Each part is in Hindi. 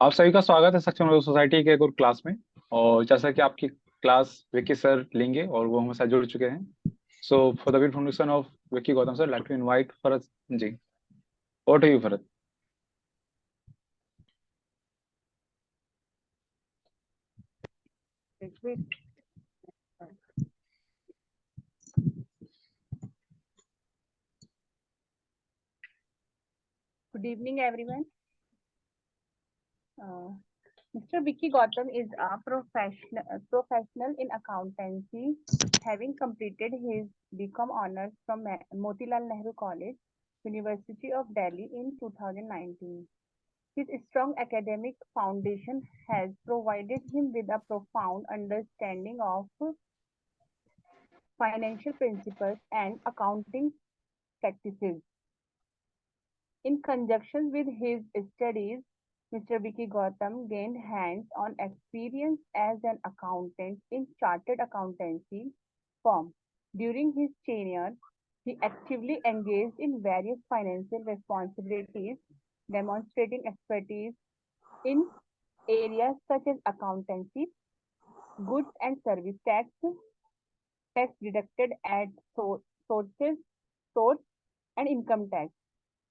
आप सभी का स्वागत है सक्षम लोक सोसाइटी के एक और क्लास में। और जैसा कि आपकी क्लास विक्की सर लेंगे और वो हमारे साथ जुड़ चुके हैं। So for the introduction of Vicky Gautam sir, like to invite Farhat ji. Over to you Farhat. Good evening, everyone. Mr. Vicky Gautam is a professional in accountancy, having completed his BCom honors from Motilal Nehru College, University of Delhi in 2019. His strong academic foundation has provided him with a profound understanding of financial principles and accounting practices. In conjunction with his studies, Mr. Vicky Gautam gained hands-on experience as an accountant in chartered accountancy firm. During his tenure, he actively engaged in various financial responsibilities, demonstrating expertise in areas such as accountancy, goods and service tax, tax deducted at sources, source, and income tax.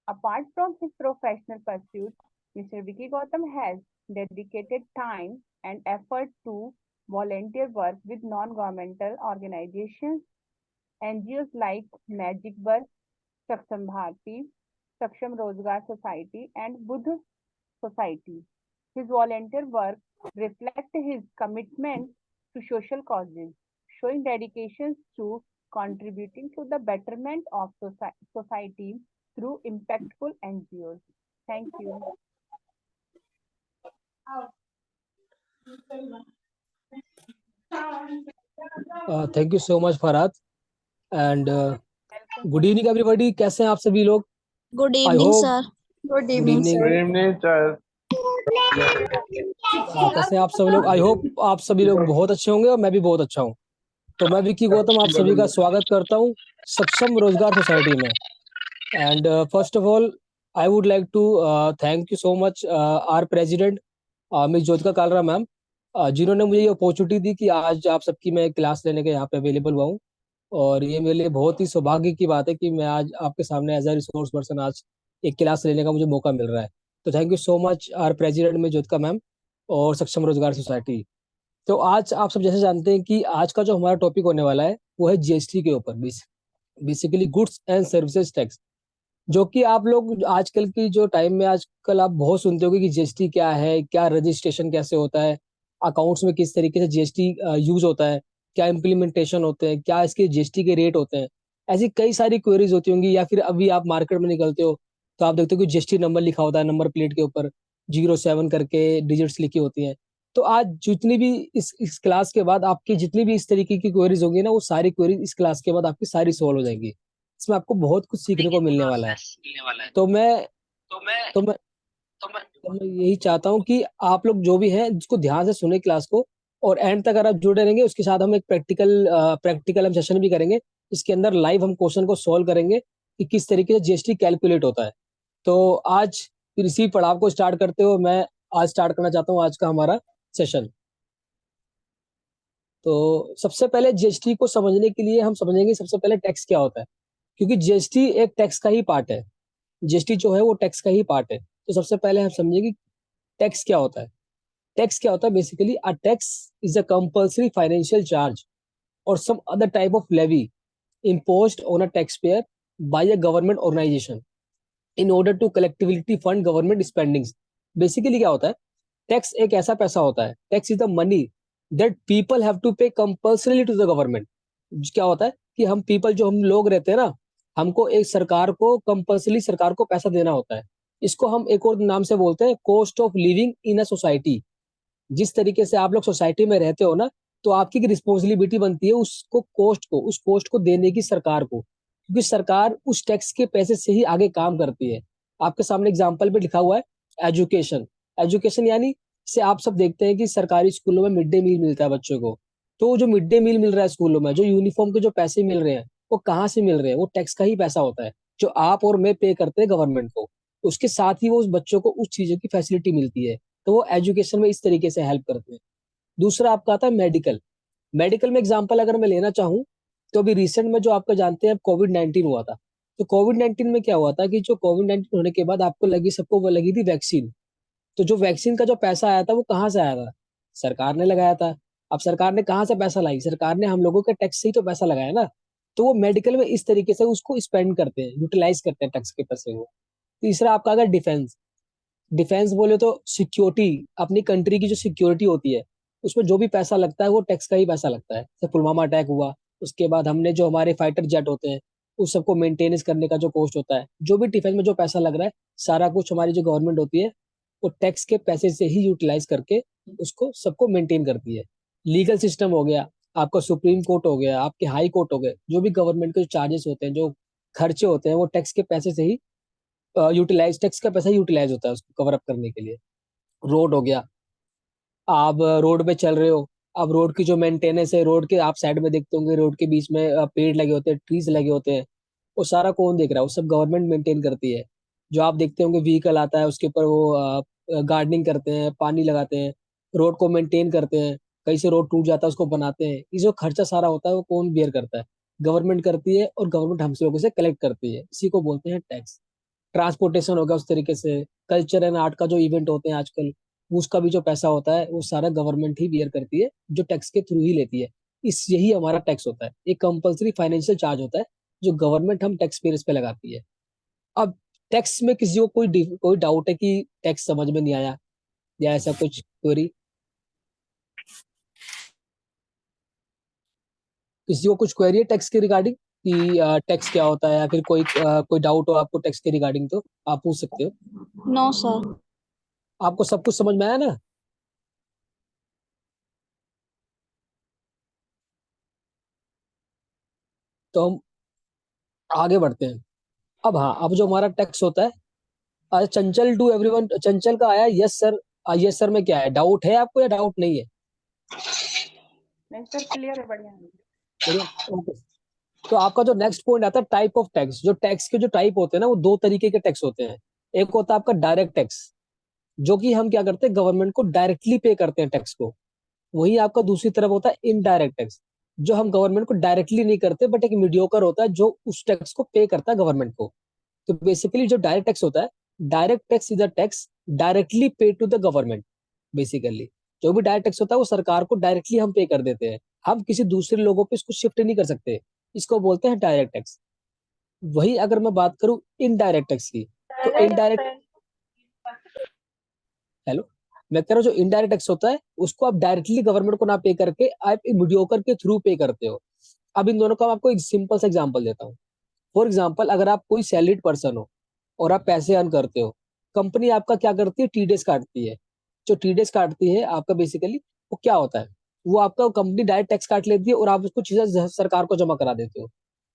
Apart from his professional pursuits, Mr. Vicky Gautam has dedicated time and effort to volunteer work with non-governmental organizations, NGOs like Magic Bus, Saksham Bharti, Saksham Rozgar Society, and Buddha Society. His volunteer work reflects his commitment to social causes, showing dedication to contributing to the betterment of society through impactful NGOs. Thank you. Thank you so much Farhad and good evening everybody. कैसे हैं आप सभी लोग? Good evening sir. Good evening sir. कैसे हैं आप सब लोग? आई होप आप सभी लोग बहुत अच्छे होंगे और मैं भी बहुत अच्छा हूं। तो मैं विक्की गौतम आप सभी का स्वागत करता हूं सक्षम रोजगार सोसाइटी में। And first of all I would like to thank you so much our president miss Jyotika Kalra ma'am, जिन्होंने मुझे ये अपॉर्चुनिटी दी कि आज आप सबकी मैं क्लास लेने के यहाँ पे अवेलेबल हुआ हूँ। और ये मेरे लिए बहुत ही सौभाग्य की बात है कि मैं आज आपके सामने एज अ रिसोर्स पर्सन आज एक क्लास लेने का मुझे मौका मिल रहा है। तो thank you so much our president में ज्योतिका मैम और सक्षम रोजगार सोसाइटी। तो आज आप सब जैसे जानते हैं कि आज का जो हमारा टॉपिक होने वाला है वो है जीएसटी के ऊपर, basically goods and services tax, जो कि आप लोग आजकल की जो टाइम में आजकल आप बहुत सुनते होंगे कि जीएसटी क्या है, क्या रजिस्ट्रेशन कैसे होता है, अकाउंट्स में किस तरीके से जीएसटी यूज होता है, क्या इम्प्लीमेंटेशन होते हैं, क्या इसके जीएसटी के रेट होते हैं। ऐसी कई सारी क्वेरीज होती होंगी। या फिर अभी आप मार्केट में निकलते हो तो आप देखते हो कि जीएसटी नंबर लिखा होता है, नंबर प्लेट के ऊपर 07 करके डिजिट्स लिखी होती हैं। तो आज जितनी भी इस क्लास के बाद आपकी जितनी भी इस तरीके की क्वेरीज होंगी ना, वो सारी क्वेरीज इस क्लास के बाद आपकी सारी सॉल्व हो जाएंगी। इसमें आपको बहुत कुछ सीखने को मिलने वाला है। तो मैं तो मैं तो मैं तो मैं यही चाहता हूँ कि आप लोग जो भी हैं जिसको ध्यान से सुने क्लास को, और एंड तक अगर आप जुड़े रहेंगे उसके साथ हम एक प्रैक्टिकल हम सेशन भी करेंगे। इसके अंदर लाइव हम क्वेश्चन को सॉल्व करेंगे कि किस तरीके से जीएसटी कैलकुलेट होता है। तो आज इसी पड़ाव को स्टार्ट करते हुए मैं आज स्टार्ट करना चाहता हूँ आज का हमारा सेशन। तो सबसे पहले जीएसटी को समझने के लिए हम समझेंगे सबसे पहले टैक्स क्या होता है, क्योंकि जीएसटी एक टैक्स का ही पार्ट है। जीएसटी जो है वो टैक्स का ही पार्ट है। तो सबसे पहले हम समझेंगे टैक्स क्या होता है। टैक्स क्या होता है? Basically a tax is a compulsory financial charge और some other type of levy imposed on a taxpayer by a government organization in order to collectively fund government spendings। Basically क्या होता है? टैक्स एक ऐसा पैसा होता है, tax is the money that people have to pay compulsorily to the government. क्या होता है कि हम पीपल जो हम लोग रहते हैं ना, हमको एक सरकार को कंपल्सरी सरकार को पैसा देना होता है। इसको हम एक और नाम से बोलते हैं cost of living in a society. जिस तरीके से आप लोग सोसाइटी में रहते हो ना, तो आपकी एक रिस्पॉन्सिबिलिटी बनती है उसको उस कॉस्ट को देने की सरकार को, क्योंकि सरकार उस टैक्स के पैसे से ही आगे काम करती है। आपके सामने एग्जाम्पल पे लिखा हुआ है एजुकेशन। एजुकेशन यानी से आप सब देखते हैं कि सरकारी स्कूलों में मिड डे मील मिलता है बच्चों को। तो जो मिड डे मील मिल रहा है स्कूलों में, जो यूनिफॉर्म के जो पैसे मिल रहे हैं, वो कहाँ से मिल रहे हैं? वो टैक्स का ही पैसा होता है जो आप और मैं पे करते हैं गवर्नमेंट को। उसके साथ ही वो उस बच्चों को उस चीजों की फैसिलिटी मिलती है। तो वो एजुकेशन में इस तरीके से हेल्प करते हैं। दूसरा आपका आता है मेडिकल। मेडिकल में एग्जांपल अगर मैं लेना चाहूँ तो अभी रिसेंट में जो आपका जानते हैं कोविड-19 हुआ था। तो कोविड-19 में क्या हुआ था कि जो कोविड-19 होने के बाद आपको लगी सबको वो लगी थी वैक्सीन। तो जो वैक्सीन का जो पैसा आया था वो कहाँ से आया था? सरकार ने लगाया था। अब सरकार ने कहाँ से पैसा लाई? सरकार ने हम लोगों के टैक्स से ही तो पैसा लगाया ना। तो वो मेडिकल में इस तरीके से उसको स्पेंड करते हैं, यूटिलाइज करते हैं टैक्स के पैसे को। तीसरा आपका अगर डिफेंस। डिफेंस बोले तो सिक्योरिटी, अपनी कंट्री की जो सिक्योरिटी होती है उसमें जो भी पैसा लगता है वो टैक्स का ही पैसा लगता है। जैसे पुलवामा अटैक हुआ, उसके बाद हमने जो हमारे फाइटर जेट होते हैं उस सबको मेंटेनेंस करने का जो कॉस्ट होता है, जो भी डिफेंस में जो पैसा लग रहा है, सारा कुछ हमारी जो गवर्नमेंट होती है वो टैक्स के पैसे से ही यूटिलाइज करके उसको सबको मेंटेन करती है। लीगल सिस्टम हो गया, आपका सुप्रीम कोर्ट हो गया, आपके हाई कोर्ट हो गए, जो भी गवर्नमेंट के जो चार्जेस होते हैं, जो खर्चे होते हैं, वो टैक्स के पैसे से ही यूटिलाइज, टैक्स का पैसा यूटिलाइज होता है उसको कवर अप करने के लिए। रोड हो गया, आप रोड पे चल रहे हो, अब रोड की जो मेंटेनेंस है, रोड के आप साइड में देखते होंगे रोड के बीच में पेड़ लगे होते हैं, ट्रीज लगे होते हैं, वो सारा कौन देख रहा है? वो सब गवर्नमेंट मेंटेन करती है। जो आप देखते होंगे व्हीकल आता है उसके ऊपर वो गार्डनिंग करते हैं, पानी लगाते हैं, रोड को मेंटेन करते हैं, कहीं से रोड टूट जाता है उसको बनाते हैं, ये जो खर्चा सारा होता है वो कौन बियर करता है? गवर्नमेंट करती है, और गवर्नमेंट हमसे लोगों से कलेक्ट करती है, इसी को बोलते हैं टैक्स। ट्रांसपोर्टेशन होगा उस तरीके से, कल्चर एंड आर्ट का जो इवेंट होते हैं आजकल, उसका भी जो पैसा होता है वो सारा गवर्नमेंट ही बियर करती है, जो टैक्स के थ्रू ही लेती है। इस यही हमारा टैक्स होता है, एक कंपलसरी फाइनेंशियल चार्ज होता है जो गवर्नमेंट हम टैक्स पेयर्स पे लगाती है। अब टैक्स में किसी को कोई डाउट है कि टैक्स समझ में नहीं आया या ऐसा कुछ क्वेरी? किसी को कुछ क्वेरी है टैक्स के रिगार्डिंग कि टैक्स क्या होता है, या फिर कोई डाउट हो आपको टैक्स के रिगार्डिंग तो आप पूछ सकते हो। No sir. आपको सब कुछ समझ में आया ना? तो हम आगे बढ़ते हैं। अब हाँ, अब जो हमारा टैक्स होता है, चंचल टू एवरीवन, चंचल का आया यस सर। यस सर में क्या है, डाउट है आपको या डाउट नहीं है? नहीं सर, क्लियर है, बढ़िया है। बढ़िया, ओके। तो आपका जो नेक्स्ट पॉइंट आता है टाइप ऑफ टैक्स। जो टैक्स के जो टाइप होते हैं ना, वो दो तरीके के टैक्स होते हैं। एक होता है आपका डायरेक्ट टैक्स, जो कि हम क्या करते हैं, गवर्नमेंट को डायरेक्टली पे करते हैं टैक्स को। वही आपका दूसरी तरफ होता है इनडायरेक्ट टैक्स, जो हम गवर्नमेंट को डायरेक्टली नहीं करते, बट एक मीडियोकर होता है जो उस टैक्स को पे करता है गवर्नमेंट को। तो बेसिकली जो डायरेक्ट टैक्स होता है, direct tax is a tax directly pay to the government. Basically जो भी डायरेक्ट टैक्स होता है वो सरकार को डायरेक्टली हम पे कर देते हैं, हम किसी दूसरे लोगों पे इसको शिफ्ट नहीं कर सकते, इसको बोलते हैं डायरेक्ट टैक्स। वही अगर मैं बात करूं इनडायरेक्ट टैक्स की, तो इनडायरेक्ट, हेलो, मैं कह रहा हूँ जो इनडायरेक्ट टैक्स होता है उसको आप डायरेक्टली गवर्नमेंट को ना पे करके आप मीडियोकर के थ्रू पे करते हो। अब इन दोनों का मैं आपको एक सिंपल सा एग्जांपल देता हूँ। फॉर एग्जांपल, अगर आप कोई सैलरीड पर्सन हो और आप पैसे अर्न करते हो, कंपनी आपका क्या करती है, टीडीएस काटती है। जो टीडीएस काटती है आपका, बेसिकली वो क्या होता है, वो आपका कंपनी डायरेक्ट टैक्स काट लेती है और आप उसको चीजें सरकार को जमा करा देते हो,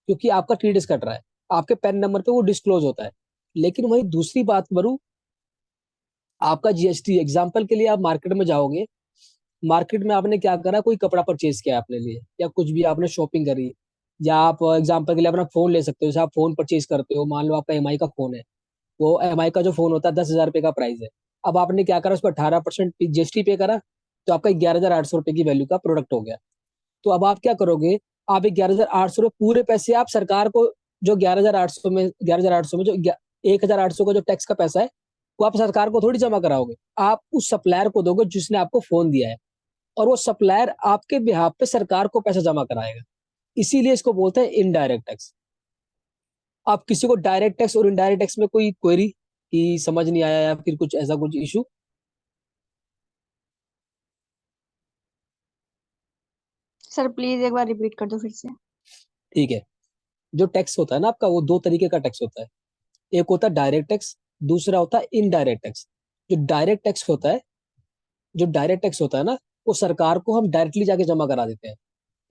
क्योंकि आपका टीडीएस कट रहा है, आपके पैन नंबर पे वो डिस्क्लोज होता है। लेकिन वही दूसरी बात करूं, आपका जीएसटी, एग्जाम्पल के लिए आप मार्केट में जाओगे, मार्केट में आपने क्या करा, कोई कपड़ा परचेज किया अपने लिए, या कुछ भी आपने शॉपिंग करी, या आप एग्जाम्पल के लिए अपना फोन ले सकते हो। जैसे आप फोन परचेज करते हो, मान लो आपका एमआई का फोन है, वो एमआई का जो फोन होता है 10,000 रुपए का प्राइस है। अब आपने क्या करा, उस पर 18% जीएसटी पे करा, तो आपका 11,800 रुपए की वैल्यू का प्रोडक्ट हो गया। तो अब आप क्या करोगे, आप 11,800 रुपये पूरे पैसे आप सरकार को, जो 11,800 में जो 1,800 का जो टैक्स का पैसा है, वो आप सरकार को थोड़ी जमा कराओगे, आप उस सप्लायर को दोगे जिसने आपको फोन दिया है, और वो सप्लायर आपके बिहाफ पे सरकार को पैसा जमा कराएगा। इसीलिए इसको बोलते हैं इनडायरेक्ट टैक्स। आप किसी को डायरेक्ट टैक्स और इनडायरेक्ट टैक्स में कोई क्वेरी कि समझ नहीं आया, या फिर कुछ ऐसा कुछ इशू? सर प्लीज एक बार रिपीट कर दो फिर से। ठीक है। जो टैक्स होता है ना आपका, वो दो तरीके का टैक्स होता है। एक होता है डायरेक्ट टैक्स, दूसरा होता है इनडायरेक्ट टैक्स। जो डायरेक्ट टैक्स होता है, जो डायरेक्ट टैक्स होता है ना, वो सरकार को हम डायरेक्टली जाके जमा करा देते हैं।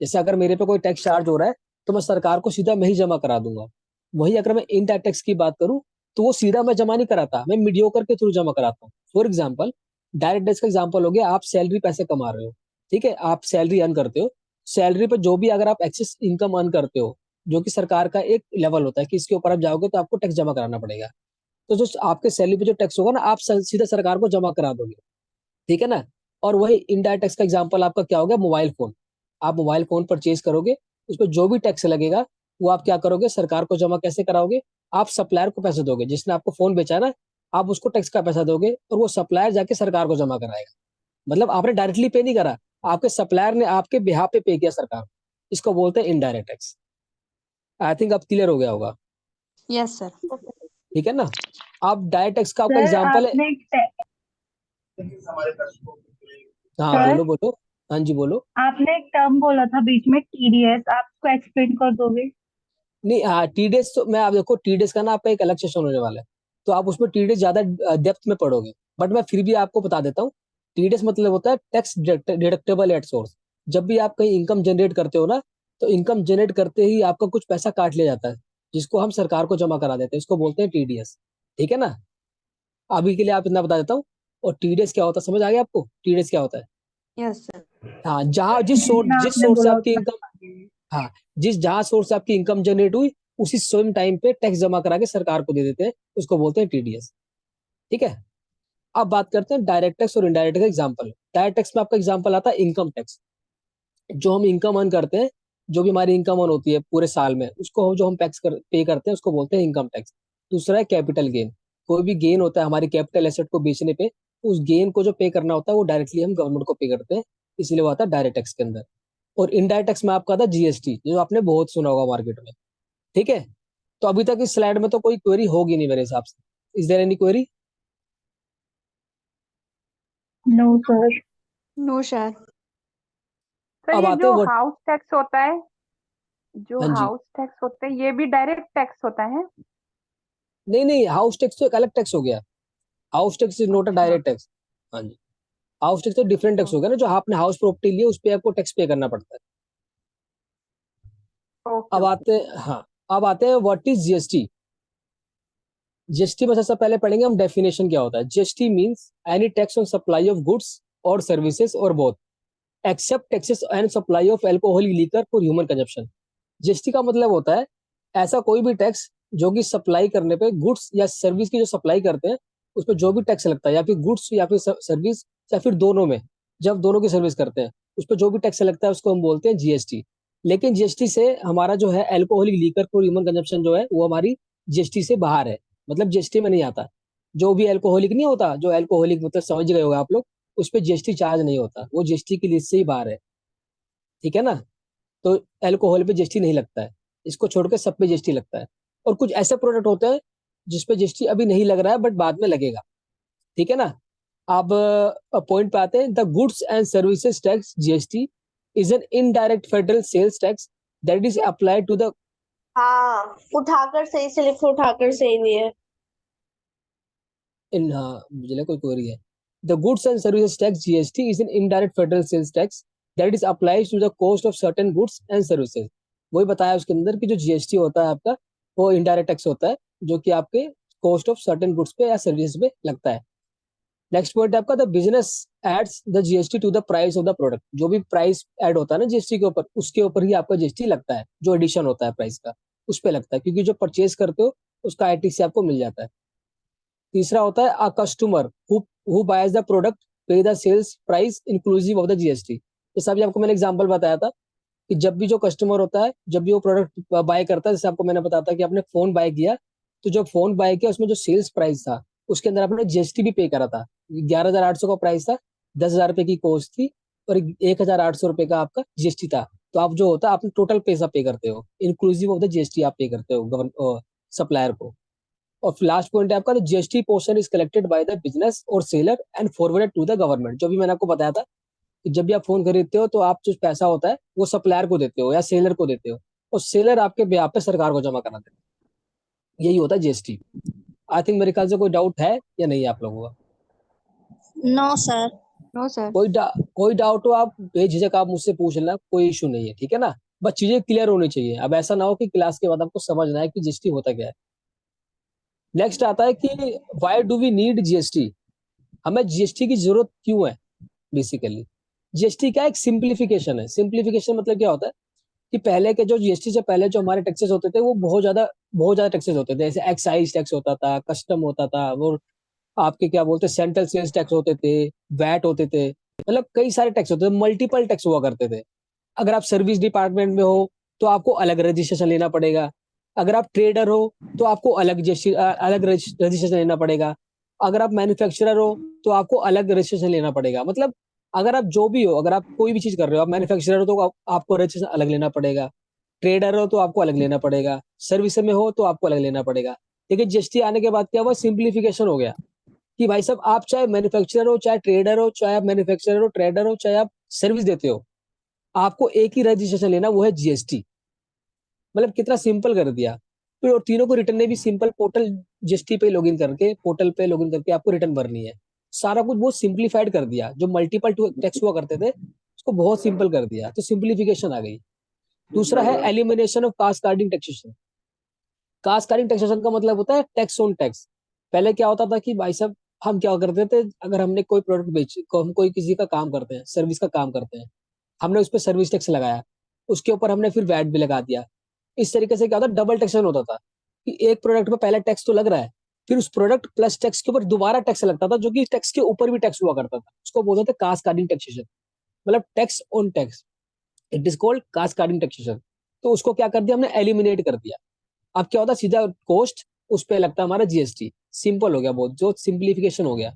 जैसे अगर मेरे पे कोई टैक्स चार्ज हो रहा है, तो मैं सरकार को सीधा मैं ही जमा करा दूंगा। वही अगर मैं इनडायरेक्ट टैक्स की बात करूं, तो वो सीधा मैं जमा नहीं कराता, मैं मीडियोकर के थ्रू जमा कराता हूँ। फॉर एग्जाम्पल, डायरेक्ट टैक्स का एग्जाम्पल हो गया, आप सैलरी पैसे कमा रहे हो, ठीक है, आप सैलरी अर्न करते हो, सैलरी पर जो भी अगर आप एक्सेस इनकम अर्न करते हो, जो कि सरकार का एक लेवल होता है कि इसके ऊपर आप जाओगे तो आपको टैक्स जमा कराना पड़ेगा, तो जो आपके सैलरी पे जो टैक्स होगा ना, आप सीधा सरकार को जमा करा दोगे। ठीक है ना। और वही इनडायरेक्ट टैक्स का एग्जांपल आपका क्या हो गया, मोबाइल फोन। आप मोबाइल फोन परचेज करोगे, उस पर जो भी टैक्स लगेगा वो आप क्या करोगे, सरकार को जमा कैसे कराओगे, आप सप्लायर को पैसे दोगे, जिसने आपको फोन बेचा है ना, आप उसको टैक्स का पैसा दोगे और वो सप्लायर जाके सरकार को जमा कराएगा। मतलब आपने डायरेक्टली पे नहीं करा, आपके सप्लायर ने आपके बिहाफ पे किया सरकार को। इसको बोलते हैं इनडायरेक्ट टैक्स। आई थिंक अब क्लियर हो गया होगा। Yes sir. ठीक है ना। आप डायरेक्ट टैक्स का आपका सर एग्जांपल है। आपने हाँ सर बोलो बोलो। हाँ जी बोलो। आपने एक टर्म बोला था बीच में, टीडीएस, आप उसको एक्सप्लेन कर दोगे? नहीं हाँ, टीडीएस तो मैं, आप देखो टीडीएस का ना आपका एक अलग सेशन होने वाला है, तो आप उसमें टीडीएस ज्यादा डेप्थ में पढ़ोगे, बट मैं फिर भी आपको बता देता हूँ। टीडीएस मतलब होता है टैक्स डिडक्टेबल एट सोर्स। जब भी आप कहीं इनकम जनरेट करते हो ना, तो इनकम जनरेट करते ही आपका कुछ पैसा काट लिया जाता है, जिसको हम सरकार को जमा करा देते हैं, इसको बोलते हैं टीडीएस। ठीक है ना। अभी के लिए आप इतना बता देता हूँ। और टीडीएस क्या होता है, समझ आ गया आपको टीडीएस क्या होता है? Yes sir. हाँ, जहाँ जितना जिस आपने सोर्स से बोला आपकी उतना इनकम, हाँ, जिस जहां सोर्स से आपकी इनकम जनरेट हुई, उसी सेम टाइम पे टैक्स जमा करा के सरकार को दे देते हैं, उसको बोलते हैं टीडीएस। ठीक है। अब बात करते हैं डायरेक्ट टैक्स और इनडायरेक्ट का एग्जांपल। डायरेक्ट टैक्स में आपका एग्जांपल आता है इनकम टैक्स। जो हम इनकम अर्न करते हैं, जो भी हमारी इनकम अर्न होती है पूरे साल में, उसको जो हम टैक्स पे करते हैं उसको बोलते हैं इनकम टैक्स। दूसरा है कैपिटल गेन। कोई भी गेन होता है हमारी कैपिटल एसेट को बेचने पे, उस गेन को जो पे करना होता है वो डायरेक्टली हम गवर्नमेंट को पे करते हैं, इसलिए वो आता है डायरेक्ट टैक्स के अंदर। और इनडायरेक्ट टैक्स में आपका आता है जीएसटी, जो आपने बहुत सुना होगा मार्केट में। ठीक है। तो अभी तक इस स्लाइड में तो कोई क्वेरी होगी नहीं मेरे हिसाब से। Is there any query? No sir. No sir. Sir अब ये आते हैं जो व्हाट। हाउस टैक्स होता है, जो हाँ जी। हाउस टैक्स होते हैं, ये भी डायरेक्ट टैक्स होता है? नहीं नहीं, हाउस टैक्स तो एक अलग टैक्स हो गया। House tax is not a अच्छा। Direct tax. हाँ जी। हाउस टैक्स तो डिफरेंट टैक्स हो गया ना, जो आपने हाउस प्रॉपर्टी ली है उस पे आपको टैक्स पे करना पड़ता है। ओके अब ओके। आते हैं, हाँ, अब आते हैं व्हाट इज जीएसटी। जीएसटी में सबसे पहले पढ़ेंगे हम डेफिनेशन क्या होता है। GST means any tax on supply of goods और सर्विसेज और both, except taxes and supply of alcoholic liquor for human consumption. GST का मतलब होता है ऐसा कोई भी टैक्स जो कि सप्लाई करने पे, गुड्स या सर्विस की जो सप्लाई करते हैं उस पर जो भी टैक्स लगता है, या फिर गुड्स या फिर सर्विस, या फिर दोनों में, जब दोनों की सर्विस करते हैं उस पर जो भी टैक्स लगता है उसको हम बोलते हैं जीएसटी। लेकिन जीएसटी से हमारा जो है alcoholic liquor for human consumption जो है वो हमारी जीएसटी से बाहर है, मतलब जीएसटी में नहीं आता। जो भी अल्कोहलिक नहीं होता, जो अल्कोहलिक मतलब समझ गए होगा आप लोग, उस पर जीएसटी चार्ज नहीं होता, वो जीएसटी की लिस्ट से ही बाहर है। ठीक है ना। तो अल्कोहल पे जीएसटी नहीं लगता है, इसको छोड़ के सब पे जीएसटी लगता है। और कुछ ऐसे प्रोडक्ट होते हैं जिसपे जीएसटी अभी नहीं लग रहा है बट बाद में लगेगा। ठीक है ना। अब पॉइंट पे आते हैं। The goods and services tax GST is an indirect federal sales tax that is applied to the, हाँ, उठाकर सही से लिखो, उठाकर सही नहीं है। इन, हाँ मुझे लगा कोई क्वेरी है। The goods and services tax GST is an indirect federal sales tax that is applied to the cost of certain goods and services. वही बताया उसके अंदर कि जो जीएसटी होता है आपका, वो इनडायरेक्ट टैक्स होता है जो कि आपके कॉस्ट ऑफ सर्टेन गुड्स पे या सर्विसेज पे लगता है। नेक्स्ट पॉइंट है आपका, the business adds the GST to the price of the product. जो भी प्राइस ऐड होता है ना जीएसटी के ऊपर, उसके ऊपर ही आपका जीएसटी लगता है, जो एडिशन होता है प्राइस का उस पे लगता है, क्योंकि जो परचेज करते हो उसका आईटीसी आपको मिल जाता है। तीसरा होता है a customer who buys the product pay the sales price inclusive of the GST. जैसा भी आपको मैंने एग्जांपल बताया था कि जब भी जो कस्टमर होता है, जब भी वो प्रोडक्ट बाय करता है, जैसे आपको मैंने बताया था कि आपने फोन बाय किया, तो जो फोन बाय किया उसमें जो सेल्स प्राइस था उसके अंदर आपने जीएसटी भी पे करा था। 11,800 का प्राइस था, 10,000 रुपए की कॉस्ट थी, और 1,800 रुपए का आपका जीएसटी था। तो आप जो होता है आपने टोटल पैसा पे करते हो, इंक्लूसिव ऑफ द जीएसटी आप पे करते हो गवर्नमेंट सप्लायर को। और लास्ट पॉइंट है आपका, GST portion is collected by the business और seller and forwarded to the government. जो भी मैंने आपको बताया था कि जब भी आप फोन खरीदते हो तो आप जो पैसा होता है वो सप्लायर को देते हो या सेलर को देते हो, और सेलर आपके ब्याह पे सरकार को जमा करा देते हैं। यही होता है जीएसटी। आई थिंक मेरे ख्याल से कोई डाउट है या नहीं आप लोगों का? No sir. No sir. कोई डाउट हो आप बेझिझक आप मुझसे पूछ लेना, कोई इशू नहीं है। ठीक है ना। बस चीजें क्लियर होनी चाहिए। अब ऐसा ना हो कि क्लास के बाद आपको समझना है कि जीएसटी होता क्या है। नेक्स्ट आता है कि why do we need GST. हमें जीएसटी की जरूरत क्यों है। बेसिकली जीएसटी क्या एक सिंप्लीफिकेशन है। सिंप्लीफिकेशन मतलब क्या होता है कि पहले के जो जीएसटी से पहले जो हमारे टैक्सेस होते थे वो बहुत ज्यादा टैक्सेस होते थे। जैसे एक्साइज टैक्स होता था, कस्टम होता था, वो आपके क्या बोलते हैं सेंट्रल सेल्स टैक्स होते थे, वैट होते थे, मतलब कई सारे टैक्स होते थे, मल्टीपल टैक्स हुआ करते थे। अगर आप सर्विस डिपार्टमेंट में हो तो आपको अलग रजिस्ट्रेशन लेना पड़ेगा। अगर आप ट्रेडर हो तो आपको अलग रजिस्ट्रेशन लेना पड़ेगा। अगर आप मैन्युफैक्चरर हो तो आपको अलग रजिस्ट्रेशन लेना पड़ेगा। मतलब अगर आप जो भी हो, अगर आप कोई भी चीज कर रहे हो, आप मैन्युफैक्चरर हो तो आपको रजिस्ट्रेशन अलग लेना पड़ेगा। ट्रेडर हो तो आपको अलग लेना पड़ेगा। सर्विस में हो तो आपको अलग लेना पड़ेगा। लेकिन जीएसटी आने के बाद क्या हुआ, सिंप्लीफिकेशन हो गया कि भाई साहब आप चाहे मैन्युफैक्चरर हो, चाहे ट्रेडर हो, चाहे आप मैन्युफैक्चरर हो, ट्रेडर हो, चाहे आप सर्विस देते हो, आपको एक ही रजिस्ट्रेशन लेना, वो है जीएसटी। मतलब कितना सिंपल कर दिया। तो और तीनों को रिटर्न में भी सिंपल, पोर्टल जीएसटी पे लॉगिन करके, पोर्टल पे लॉगिन करके आपको रिटर्न भरनी है। सारा कुछ बहुत सिंप्लीफाइड कर दिया। जो मल्टीपल टैक्स हुआ करते थे उसको बहुत सिंपल कर दिया, तो सिंप्लीफिकेशन आ गई। दूसरा है elimination of cascading taxation. Cascading taxation का मतलब होता है टैक्स ऑन टैक्स। पहले क्या होता था कि भाई साहब हम क्या करते थे, अगर हमने कोई प्रोडक्ट बेची, हम कोई किसी का काम करते हैं, सर्विस का काम करते हैं, हमने उस पर सर्विस टैक्स लगाया, उसके ऊपर हमने फिर वैट भी लगा दिया। इस तरीके से क्या होता, डबल टैक्सेशन होता था कि एक प्रोडक्ट पे पहले टैक्स तो लग रहा है, फिर उस प्रोडक्ट प्लस टैक्स के ऊपर दोबारा टैक्स लगता था, जो कि टैक्स के ऊपर भी टैक्स हुआ करता था। उसको बोलते थे कास्केडिंग टैक्सेशन, मतलब tax on tax. It is called cascading taxation. तो उसको क्या कर दिया हमने, एलिमिनेट कर दिया। अब क्या होता, सीधा कॉस्ट उस पर लगता है हमारा जीएसटी। सिंपल हो गया बहुत, जो सिंप्लीफिकेशन हो गया।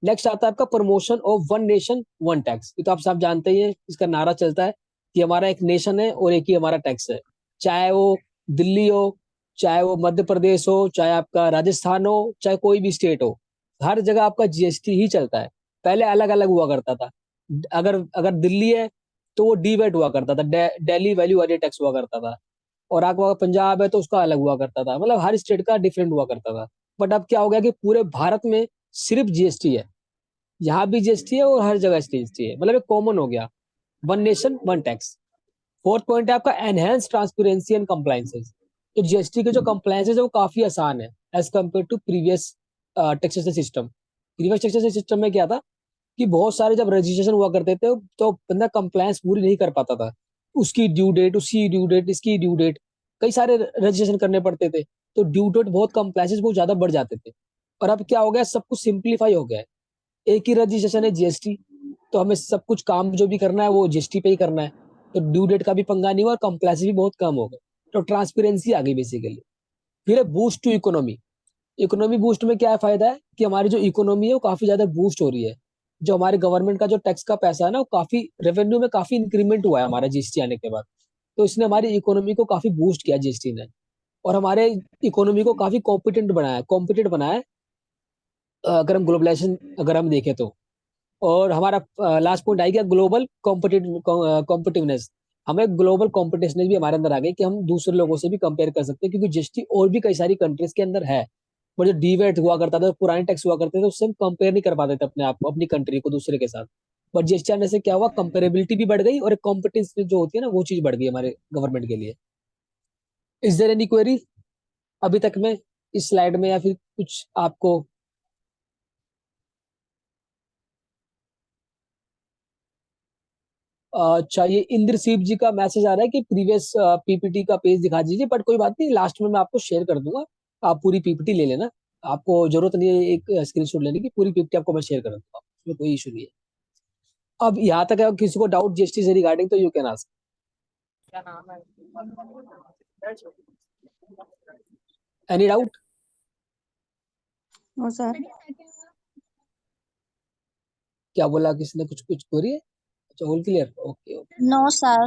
नेक्स्ट आता है आपका promotion of one nation one tax. ये तो आप सब जानते ही हैं, इसका नारा चलता है कि हमारा एक नेशन है और एक ही हमारा टैक्स है। चाहे वो दिल्ली हो, चाहे वो मध्य प्रदेश हो, चाहे आपका राजस्थान हो, चाहे कोई भी स्टेट हो, हर जगह आपका जीएसटी ही चलता है। पहले अलग अलग हुआ करता था। अगर अगर दिल्ली है तो वो डीवेट हुआ करता था, दिल्ली वैल्यू एडेड टैक्स हुआ करता था। और आपका पंजाब है तो उसका अलग हुआ करता था। मतलब हर स्टेट का डिफरेंट हुआ करता था। बट अब क्या हो गया कि पूरे भारत में सिर्फ जीएसटी है। यहाँ भी जीएसटी है और हर जगह जीएसटी है, मतलब एक कॉमन हो गया, one nation one tax. Fourth point है आपका एनहेंस ट्रांसपेरेंसी एंड कंप्लायंसेस। तो जीएसटी के जो कंप्लायंसेस है वो काफी आसान है as compared to previous taxation system. Previous taxation system में क्या था कि बहुत सारे जब रजिस्ट्रेशन हुआ करते थे तो बंदा कंप्लायंस पूरी नहीं कर पाता था। उसकी ड्यू डेट, उसकी ड्यू डेट, इसकी ड्यू डेट, कई सारे रजिस्ट्रेशन करने पड़ते थे। तो ड्यू डेट बहुत, कंप्लायंसेस बहुत ज्यादा बढ़ जाते थे। और अब क्या हो गया, सब कुछ सिंप्लीफाई हो गया है। एक ही रजिस्ट्रेशन है जीएसटी, तो हमें सब कुछ काम जो भी करना है वो जीएसटी पे ही करना है। तो ड्यू डेट का भी पंगा नहीं हुआ और कंप्लेक्सिटी भी बहुत कम हो गई। तो ट्रांसपेरेंसी आ गई बेसिकली। फिर है boost to economy. Economy boost में क्या फायदा है कि हमारी जो इकोनॉमी है वो काफी ज्यादा बूस्ट हो रही है। जो हमारे गवर्नमेंट का जो टैक्स का पैसा है ना, वो काफी रेवेन्यू में काफी इंक्रीमेंट हुआ है हमारा जीएसटी आने के बाद। तो इसने हमारी इकोनॉमी को काफी बूस्ट किया जीएसटी ने। और हमारे इकोनॉमी को काफी कॉम्पिटेंट बनाया है, अगर हम ग्लोबलाइजेशन अगर हम देखें तो। और हमारा लास्ट पॉइंट आएगा ग्लोबल कॉम्पिटिवनेस। हमें ग्लोबल कॉम्पिटिशनस भी हमारे अंदर आ गई कि हम दूसरे लोगों से भी कंपेयर कर सकते हैं, क्योंकि जीएसटी और भी कई सारी कंट्रीज के अंदर है। पर जो डीवेट हुआ करता था, पुराने टैक्स हुआ करते थे, उससे हम कंपेयर नहीं कर पाते थे अपने आप को, अपनी कंट्री को दूसरे के साथ। बट जीएसटी आने से क्या हुआ, कंपेरेबिलिटी भी बढ़ गई और एक कॉम्पिटेंस जो होती है ना, वो चीज बढ़ गई हमारे गवर्नमेंट के लिए। इज देयर एनी क्वेरी अभी तक में इस स्लाइड में, या फिर कुछ आपको? चाहिए? इंद्रसीप जी का मैसेज आ रहा है कि प्रीवियस पीपीटी का पेज दिखा दीजिए, बट कोई बात नहीं, लास्ट में मैं आपको शेयर कर दूंगा। आप पूरी पीपीटी ले लेना। आपको जरूरत नहीं है एक स्क्रीनशॉट लेने की, पूरी पीपीटी आपको मैं शेयर कर दूंगा, उसमें कोई इशू नहीं है। अब यहाँ तक है, किसी को डाउट जीएसटी से रिगार्डिंग तो you can ask. Any doubt? No sir. क्या बोला किसने, कुछ कुछ क्वेरी है? अच्छा, all clear, okay okay. No, sir.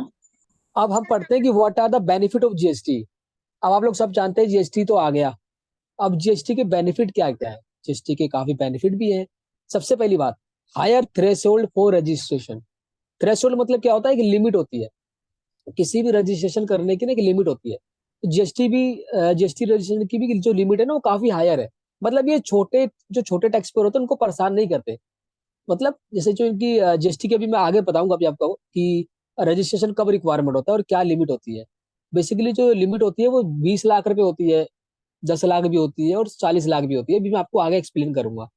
अब हम पढ़ते हैं कि what are the benefit of GST. अब आप लोग सब जानते हैं जीएसटी तो आ गया। अब जीएसटी के बेनिफिट क्या क्या है? जीएसटी के काफी बेनिफिट भी है। सबसे पहली बात, higher threshold for registration. Threshold मतलब क्या होता है कि लिमिट होती है किसी भी रजिस्ट्रेशन करने की ना, एक लिमिट होती है। तो जीएसटी रजिस्ट्रेशन की भी जो लिमिट है ना, वो काफी हायर है। मतलब ये छोटे टैक्स पेयर होते हैं उनको परेशान नहीं करते। मतलब जैसे जो इनकी जीएसटी के, अभी मैं आगे बताऊंगा अभी आपको कि रजिस्ट्रेशन कब रिक्वायरमेंट होता है और क्या लिमिट होती है। बेसिकली जो लिमिट होती है वो 20 लाख रुपए होती है, 10 लाख भी होती है और 40 लाख भी होती है। अभी मैं आपको आगे एक्सप्लेन करूंगा।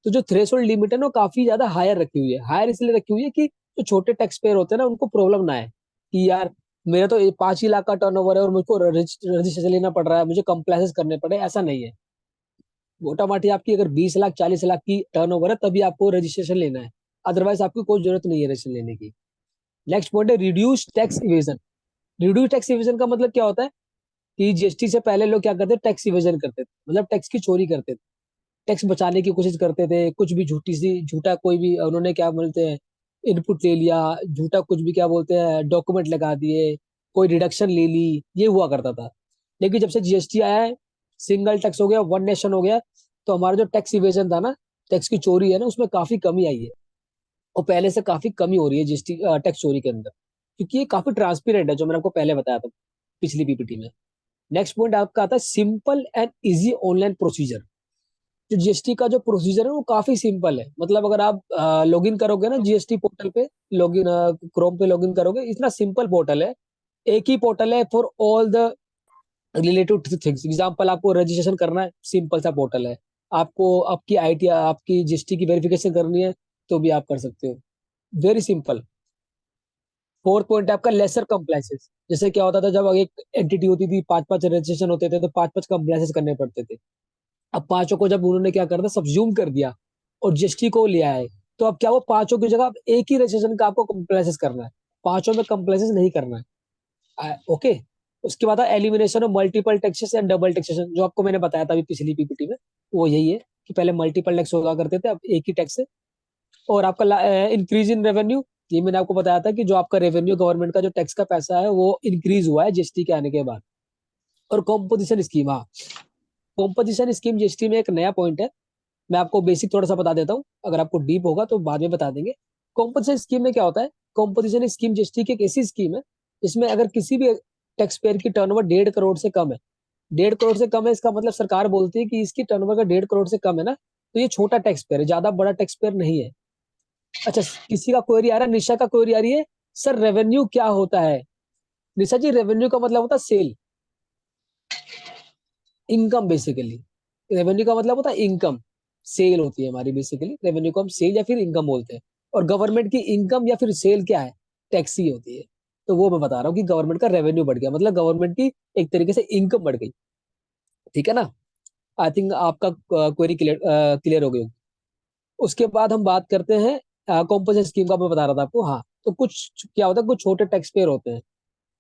तो जो थ्रेशोल्ड लिमिट है ना, वो काफी ज्यादा हायर रखी हुई है। हायर इसलिए रखी हुई है कि जो छोटे टैक्स पेयर होते हैं ना, उनको प्रॉब्लम ना है कि यार मेरा तो 5 ही लाख का टर्नओवर है और मुझको रजिस्ट्रेशन लेना पड़ रहा है, मुझे कंप्लायंस करने पड़े, ऐसा नहीं है। मोटा माटी आपकी अगर 20 लाख 40 लाख की टर्नओवर है तभी आपको रजिस्ट्रेशन लेना है, अदरवाइज आपको कोई जरूरत नहीं है रजिस्ट्रेशन लेने की। नेक्स्ट पॉइंट है reduce tax evasion. Reduce tax evasion का मतलब क्या होता है कि जीएसटी से पहले लोग क्या करते थे, टैक्स इवेजन करते थे, मतलब टैक्स की चोरी करते थे, टैक्स बचाने की कोशिश करते थे, कुछ भी झूठा कोई भी उन्होंने क्या बोलते हैं इनपुट ले लिया, झूठा कुछ भी क्या बोलते हैं डॉक्यूमेंट लगा दिए, कोई डिडक्शन ले ली, ये हुआ करता था। लेकिन जब से जीएसटी आया है, सिंगल टैक्स हो गया, वन नेशन हो गया, तो हमारा जो टैक्स इवेजन था ना, टैक्स की चोरी है ना, उसमें काफी कमी आई है, और पहले से काफी कमी हो रही है जीएसटी टैक्स चोरी के अंदर, क्योंकि ये काफी ट्रांसपेरेंट है, जो मैंने आपको पहले बताया था पिछली पीपीटी में। नेक्स्ट पॉइंट आपका आता है simple and easy online procedure. जो जीएसटी का जो प्रोसीजर है वो काफी सिंपल है, मतलब अगर आप लॉगिन करोगे ना जीएसटी पोर्टल पे, लॉगिन क्रोम पे लॉगिन करोगे, इतना सिंपल पोर्टल है, एक ही पोर्टल है for all the related things. Example आपको रजिस्ट्रेशन करना है, सिंपल सा पोर्टल है, आपको आपकी आईटी आपकी जीएसटी की वेरिफिकेशन करनी है तो भी आप कर सकते हो, वेरी सिंपल। फोर्थ पॉइंट है आपका लेसर कंप्लाइंसेस। जैसे क्या होता था, जब एक एंटिटी होती थी, पांच पांच रजिस्ट्रेशन होते थे, तो पांच पांच कंप्लाइंसेस करने पड़ते थे। अब पांचों को जब उन्होंने क्या कर दिया, सबज्यूम कर दिया और जीएसटी को लिया है, तो अब क्या, वो पांचों की जगह अब एक ही रजिस्ट्रेशन का आपको कंप्लाइंसेस करना है, पांचों में कंप्लाइंसेस नहीं करना है। ओके। उसके बाद elimination of multiple taxes and double taxation, जो आपको मैंने बताया था अभी पिछली पीपीटी में, वो यही है कि पहले मल्टीपल टैक्स हुआ करते थे, अब एक ही टैक्स है। और आपका इंक्रीज इन रेवेन्यू, ये मैंने आपको बताया था कि जो आपका रेवेन्यू गवर्नमेंट का जो टैक्स का पैसा है वो इंक्रीज हुआ है जीएसटी के आने के बाद। और कॉम्पोजिशन स्कीम, हाँ, कॉम्पोजिशन स्कीम जीएसटी में एक नया पॉइंट है, मैं आपको बेसिक थोड़ा सा बता देता हूँ, अगर आपको डीप होगा तो बाद में बता देंगे। कॉम्पोजिशन स्कीम में क्या होता है, कॉम्पोजिशन स्कीम जीएसटी की एक ऐसी स्कीम है जिसमें अगर किसी भी टैक्स पेयर की टर्नओवर 1.5 करोड़ से कम है, 1.5 करोड़ से कम है, इसका मतलब सरकार बोलती है कि इसकी टर्नओवर का 1.5 करोड़ से कम है ना, तो ये छोटा टैक्स पेयर है, ज्यादा बड़ा टैक्स पेयर नहीं है। अच्छा, किसी का क्वेरी आ रहा है, निशा का क्वेरी आ रही है, सर रेवेन्यू क्या होता है? निशा जी, रेवेन्यू का मतलब होता है सेल, इनकम बेसिकली। रेवेन्यू का मतलब होता है इनकम, सेल होती है हमारी बेसिकली, रेवेन्यू को हम सेल या फिर इनकम बोलते हैं। और गवर्नमेंट की इनकम या फिर सेल क्या है, टैक्स ही होती है। तो वो मैं बता रहा हूँ कि गवर्नमेंट का रेवेन्यू बढ़ गया, मतलब गवर्नमेंट की एक तरीके से इनकम बढ़ गई। ठीक है ना? आई थिंक आपका क्वेरी क्लियर क्लियर हो गई होगी। उसके बाद हम बात करते हैं कॉम्पोजिशन स्कीम का, मैं बता रहा था आपको। हाँ, तो कुछ क्या होता है, कुछ छोटे टैक्स पेयर होते हैं,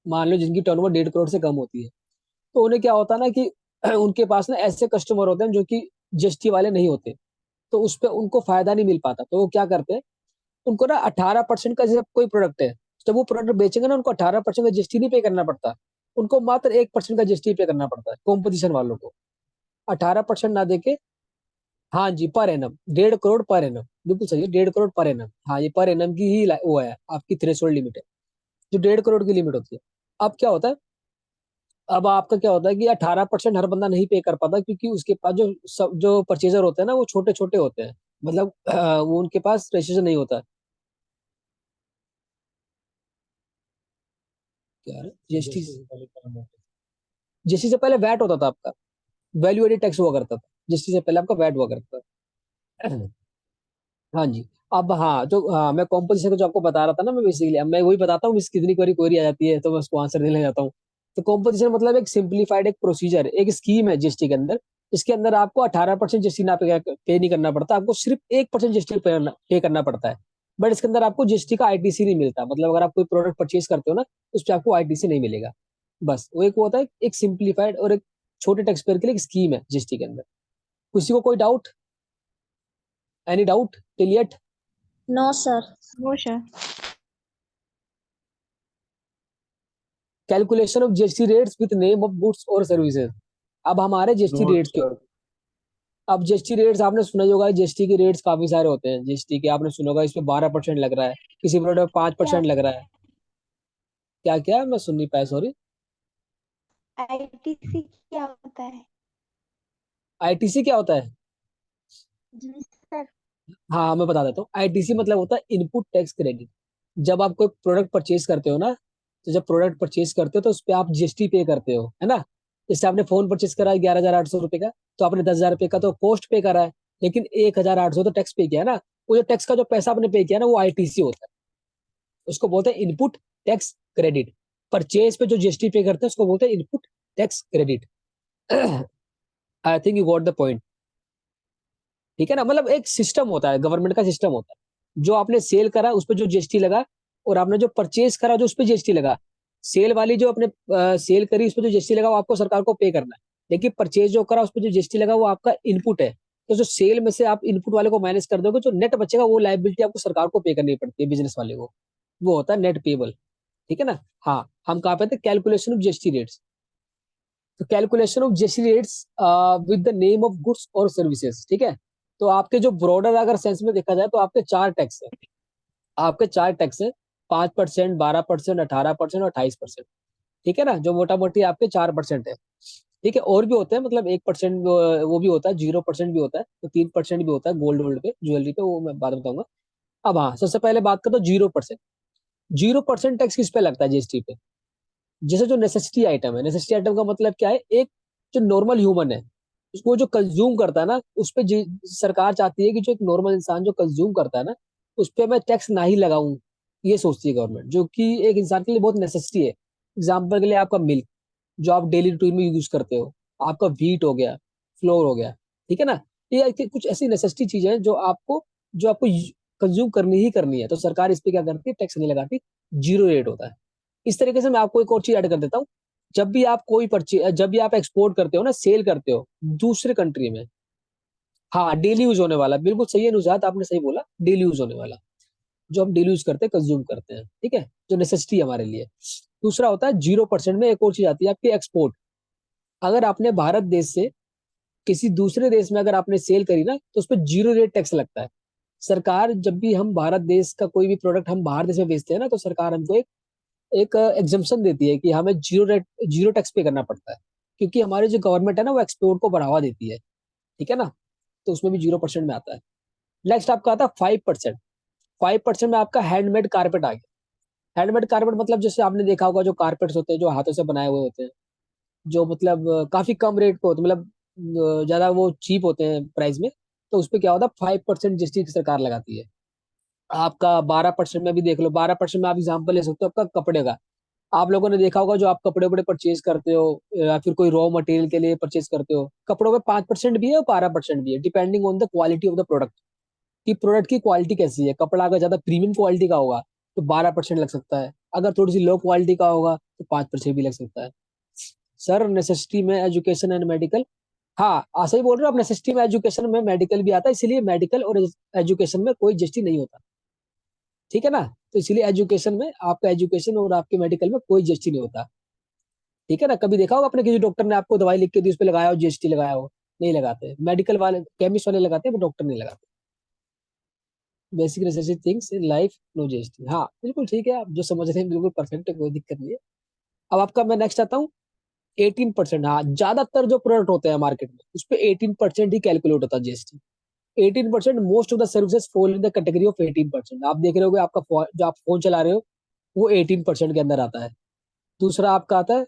मान लो जिनकी टर्नओवर 1.5 करोड़ से कम होती है, तो उन्हें क्या होता है ना कि उनके पास ना ऐसे कस्टमर होते हैं जो कि जीएसटी वाले नहीं होते, तो उस पर उनको फायदा नहीं मिल पाता, तो वो क्या करते हैं, उनको ना 18% का, जैसे कोई प्रोडक्ट है, जब वो प्रोडक्ट बेचेंगे ना, उनको 18% का जीएसटी नहीं पे करना पड़ता, उनको मात्र 1% का जीएसटी पे करना पड़ता है, कॉम्पोजिशन वालों को 18% ना देके। हाँ जी, per annum 1.5 crore per annum, बिल्कुल सही है, 1.5 करोड़ पर एनम, हाँ, ये पर एनम की ही वो है आपकी थ्रेशोल्ड लिमिट है, जो 1.5 करोड़ की लिमिट होती है। अब क्या होता है, अब आपका क्या होता है कि 18% हर बंदा नहीं पे कर पाता, क्योंकि उसके पास जो परचेजर होते हैं ना, वो छोटे छोटे होते हैं, मतलब वो उनके पास रजिस्ट्रेशन नहीं होता। क्या जीएसटी, जीएसटी से पहले वैट होता था आपका, वैल्यू एडेड टैक्स हुआ करता था, जीएसटी से पहले आपका वैट हुआ करता था। हाँ जी। अब हाँ, जो हाँ, मैं कॉम्पोजिशन को जो आपको बता रहा था ना, मैं बेसिकली, अब मैं वही बताता हूँ, मिस कितनी क्वेरी आ जाती है तो मैं उसको आंसर देने जाता हूँ। तो कॉम्पोजिशन मतलब एक सिंप्लीफाइड एक प्रोसीजर, एक स्कीम है जीएसटी के अंदर, इसके अंदर आपको 18% जीएसटी ना पे नहीं करना पड़ता, आपको सिर्फ 1% जीएसटी पे करना पड़ता है। बट इसके अंदर आपको जीएसटी का आईटीसी नहीं मिलता, मतलब अगर आप कोई प्रोडक्ट परचेज करते हो ना, उस पर आपको आईटीसी नहीं मिलेगा। बस वो एक वो होता है, एक सिंप्लीफाइड और एक छोटे टैक्स पेयर के लिए एक स्कीम है जीएसटी के अंदर। किसी को कोई doubt, any doubt till yet? No, sir. No, sir. Calculation of GST rates with name of goods और सर्विसेज। अब हमारे जीएसटी नोट रेट्स के, सर। अब जीएसटी रेट्स आपने सुना ही होगा, जीएसटी के रेट्स काफी सारे होते हैं, जीएसटी के आपने सुना होगा, इसमें 12% लग रहा है, किसी प्रोडक्ट में 5% लग रहा है। क्या क्या, मैं सुन नहीं पाया, सॉरी। आईटीसी क्या होता है? आईटीसी क्या होता है? जी सर। हाँ, मैं बता देता हूँ, आईटीसी मतलब होता है इनपुट टैक्स क्रेडिट। जब आप कोई प्रोडक्ट परचेज करते हो ना, तो जब प्रोडक्ट परचेज करते हो तो उस पर आप जीएसटी पे करते हो, है ना? जैसे आपने फोन परचेज करा है 11,800 रुपए का, तो आपने 10,000 रुपए का तो कॉस्ट पे करा है, लेकिन 1,800 तो टैक्स पे किया है ना। वो जो टैक्स का जो पैसा आपने पे किया ना, वो आईटीसी होता है, उसको बोलते हैं इनपुट टैक्स क्रेडिट। परचेज पे जो जीएसटी पे करते हैं उसको बोलते हैं input tax credit. I think you got the point. ठीक है ना, मतलब एक सिस्टम होता है, गवर्नमेंट का सिस्टम होता है। जो आपने सेल करा उस पर जो जीएसटी लगा, और आपने जो परचेज करा जो उस पर जीएसटी लगा। सेल वाली जो आपने सेल करी उस पर जो जीएसटी लगा वो आपको सरकार को पे करना है, लेकिन परचेज जो करा उस पर जो जीएसटी लगा वो आपका इनपुट है। तो जो सेल में से आप इनपुट वाले को माइनस कर दोगे, जो नेट बचेगा वो लायबिलिटी आपको सरकार को पे करनी पड़ती है, बिजनेस वाले को। वो होता है नेट पेबल। ठीक है ना। हाँ, हम कहाँ पे थे, कैलकुलेशन ऑफ जीएसटी रेट्स। तो calculation of GST rates with the name of goods और सर्विसेज। ठीक है। तो आपके जो ब्रॉडर अगर सेंस में देखा जाए तो आपके चार टैक्स है। आपके चार टैक्स है, 5%, 12%, 18% और 28%। ठीक है ना, जो मोटा मोटी आपके 4% है। ठीक है, और भी होते हैं, मतलब 1% वो भी होता है, 0% भी होता है, तो 3% भी होता है गोल्ड वोल्ड पे, ज्वेलरी पे, वो मैं बाद में बताऊंगा। अब हाँ, सबसे पहले बात करता हूँ 0%। 0% टैक्स किस पे लगता है जीएसटी पे? जैसे जो नेसेसिटी आइटम है, नेसेसिटी आइटम का मतलब क्या है, एक जो नॉर्मल ह्यूमन है उसको जो कंज्यूम करता है ना, उस पे सरकार चाहती है कि जो एक नॉर्मल इंसान जो कंज्यूम करता है ना, उस पे मैं टैक्स ना ही लगाऊं। ये सोचती है गवर्नमेंट, जो कि एक इंसान के लिए बहुत नेसेसिटी है। एग्जाम्पल के लिए आपका मिल्क, जो आप डेली रूटीन में यूज करते हो, आपका व्हीट हो गया, फ्लोर हो गया। ठीक है ना। कुछ ऐसी नेसेसिटी चीजें हैं जो आपको कंज्यूम करनी ही करनी है, तो सरकार इस पे क्या करती है, टैक्स नहीं लगाती, जीरो रेट होता है। इस तरीके से मैं आपको एक और चीज ऐड कर देता हूँ। जब भी आप एक्सपोर्ट करते हो ना, सेल करते हो दूसरे कंट्री में, हाँ, डेली यूज होने वाला, बिल्कुल सही है नुजात, आपने सही बोला, डेली यूज होने वाला, जो हम डेली यूज करते हैं, कंज्यूम करते हैं। ठीक है, जो नेसेसिटी है हमारे लिए। दूसरा होता है 0% में एक और चीज आती है आपकी, एक्सपोर्ट। अगर आपने भारत देश से किसी दूसरे देश में अगर आपने सेल करी ना, तो उस पर जीरो रेट टैक्स लगता है। सरकार, जब भी हम भारत देश का कोई भी प्रोडक्ट हम बाहर देश में बेचते हैं ना, तो सरकार हमको एक एग्जाम्पशन देती है कि हमें जीरो टैक्स पे करना पड़ता है, क्योंकि हमारी जो गवर्नमेंट है ना वो एक्सपोर्ट को बढ़ावा देती है। ठीक है ना। तो उसमें भी 0% में आता है। नेक्स्ट आपका आता है 5%। 5% में आपका हैंडमेड कारपेट आ गया। हैंडमेड कारपेट मतलब जैसे आपने देखा होगा, जो कारपेट्स होते हैं जो हाथों से बनाए हुए होते हैं, जो मतलब काफी कम रेट पे होते हैं, मतलब ज्यादा वो चीप होते हैं प्राइस में। तो उस पर क्या होता है, 5% जीएसटी सरकार लगाती है। आपका 12% में भी देख लो, 12% में आप एग्जाम्पल ले सकते हो आपका कपड़े का। आप लोगों ने देखा होगा, जो आप कपड़े वपड़े परचेज करते हो या फिर कोई रॉ मटेरियल के लिए परचेज करते हो, कपड़ों में 5% भी है और 12% भी है, depending on the quality of the product, कि प्रोडक्ट की क्वालिटी कैसी है। कपड़ा अगर ज्यादा प्रीमियम क्वालिटी का होगा तो 12% लग सकता है, अगर थोड़ी सी लो क्वालिटी का होगा तो 5% भी लग सकता है। सर, नेसेसिटी में एजुकेशन एंड मेडिकल, हाँ, सही बोल रहे हो आप, नेसेसिटी में एजुकेशन में मेडिकल भी आता है, इसलिए मेडिकल और एजुकेशन में कोई जीएसटी नहीं होता। ठीक है ना। तो इसलिए एजुकेशन में आपका, एजुकेशन और आपके मेडिकल में कोई जीएसटी नहीं होता। ठीक है ना। कभी देखा होगा आपने किसी डॉक्टर ने आपको दवाई लिख के दी, उस पर लगाया हो जीएसटी, लगाया हो? नहीं लगाते। मेडिकल वाले, केमिस्ट वाले लगाते हैं, पर डॉक्टर नहीं लगाते। Basic necessary things in life, no GST. हाँ, बिल्कुल ठीक है, आप जो समझ रहे हैं बिल्कुल परफेक्ट है, कोई दिक्कत नहीं है। अब आपका मैं नेक्स्ट आता हूँ, 18%। हाँ, ज्यादातर जो प्रोडक्ट होते हैं मार्केट में उस पर 18% ही कैलकुलेट होता है GST. 18%, most of the services fall in the category of 18%। आप देख रहे होगे, आपका जो आप फोन चला रहे हो वो 18% के अंदर आता है। दूसरा आपका आता है,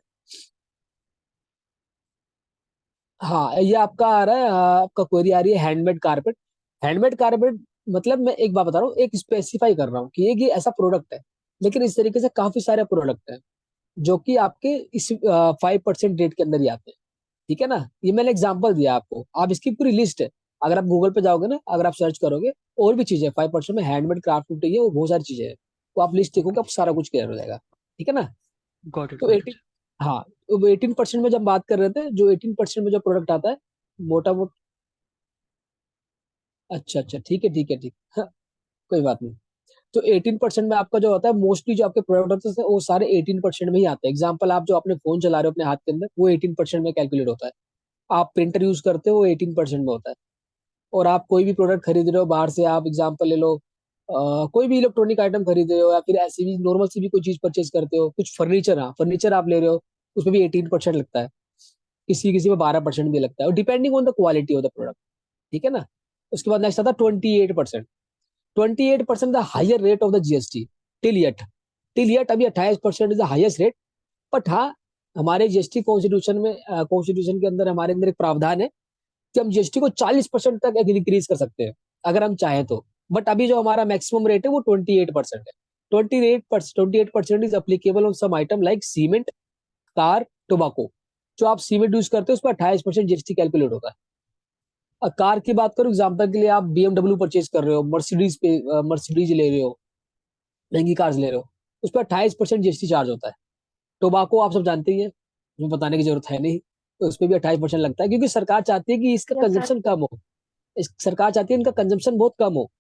हाँ, ये आपका आ रहा है, आपका क्वेरी आ रही है हैंडमेड कारपेट। हैंडमेड कारपेट मतलब, मैं एक बात बता रहा हूँ, एक स्पेसिफाई कर रहा हूँ कि ये ऐसा प्रोडक्ट है, लेकिन इस तरीके से काफी सारे प्रोडक्ट हैं जो कि आपके इस 5% रेट के अंदर ही आते हैं। ठीक है ना। ये मैंने एग्जांपल दिया आपको, आप इसकी पूरी लिस्ट है, अगर आप गूगल पे जाओगे ना, अगर आप सर्च करोगे, और भी चीजें 5% में हैंडमेड क्राफ्ट है, वो बहुत सारी चीजें हैं, तो आप लिस्ट देखोगे, आप सारा कुछ क्लियर हो जाएगा। ठीक है ना। गॉट इट, तो गॉट 18, इट। हाँ, तो 18% में जब बात कर रहे थे, जो 18% में जो प्रोडक्ट आता है, मोटा मोटा, अच्छा अच्छा, ठीक है ठीक है ठीक, हाँ, कोई बात नहीं। तो 18% में आपका जो होता है, मोस्टली जो आपके प्रोडक्ट होते हैं वो सारे 18% में ही आते हैं। एग्जाम्पल, आप जो अपने फोन चला रहे हो अपने हाथ के अंदर, वो 18% में कैलकुलेट होता है। आप प्रिंटर यूज करते हो, वो 18% में होता है। और आप कोई भी प्रोडक्ट खरीद रहे हो बाहर से, आप एग्जाम्पल ले लो, कोई भी इलेक्ट्रॉनिक आइटम खरीद रहे हो, या फिर ऐसी भी नॉर्मल सी भी कोई चीज परचेज करते हो, कुछ फर्नीचर, हाँ, फर्नीचर आप ले रहे हो, उसमें भी 18% लगता है। किसी किसी में 12% भी लगता है, और depending on the quality of the product. ठीक है ना। उसके बाद नेक्स्ट आता है 28%। 28% the higher rate of the GST till yet अभी 28% is the highest rate. But हाँ, हमारे जीएसटी कॉन्स्टिट्यूशन में, कॉन्स्टिट्यूशन के अंदर हमारे अंदर एक प्रावधान है कि हम जीएसटी को 40% तक इंक्रीज कर सकते हैं, अगर हम चाहें तो। बट अभी जो हमारा मैक्सिमम रेट है वो 28% है। 28% is applicable on some item like cement, car, tobacco. जो आप सीमेंट यूज करते हो उस पर 28% जीएसटी कैलकुलेट होता है। कार की बात करूं, एग्जांपल के लिए आप BMW परचेज कर रहे हो, मर्सिडीज ले रहे हो, महंगी कार्स ले रहे हो, उस पर 28% जीएसटी चार्ज होता है। टोबाको आप सब जानते ही हैं, मुझे बताने की जरूरत है नहीं, तो उस पर भी 28% लगता है, क्योंकि सरकार चाहती है कि इसका Yes, sir. कंजम्पशन कम हो। सरकार चाहती है इनका कंजम्पशन बहुत कम हो,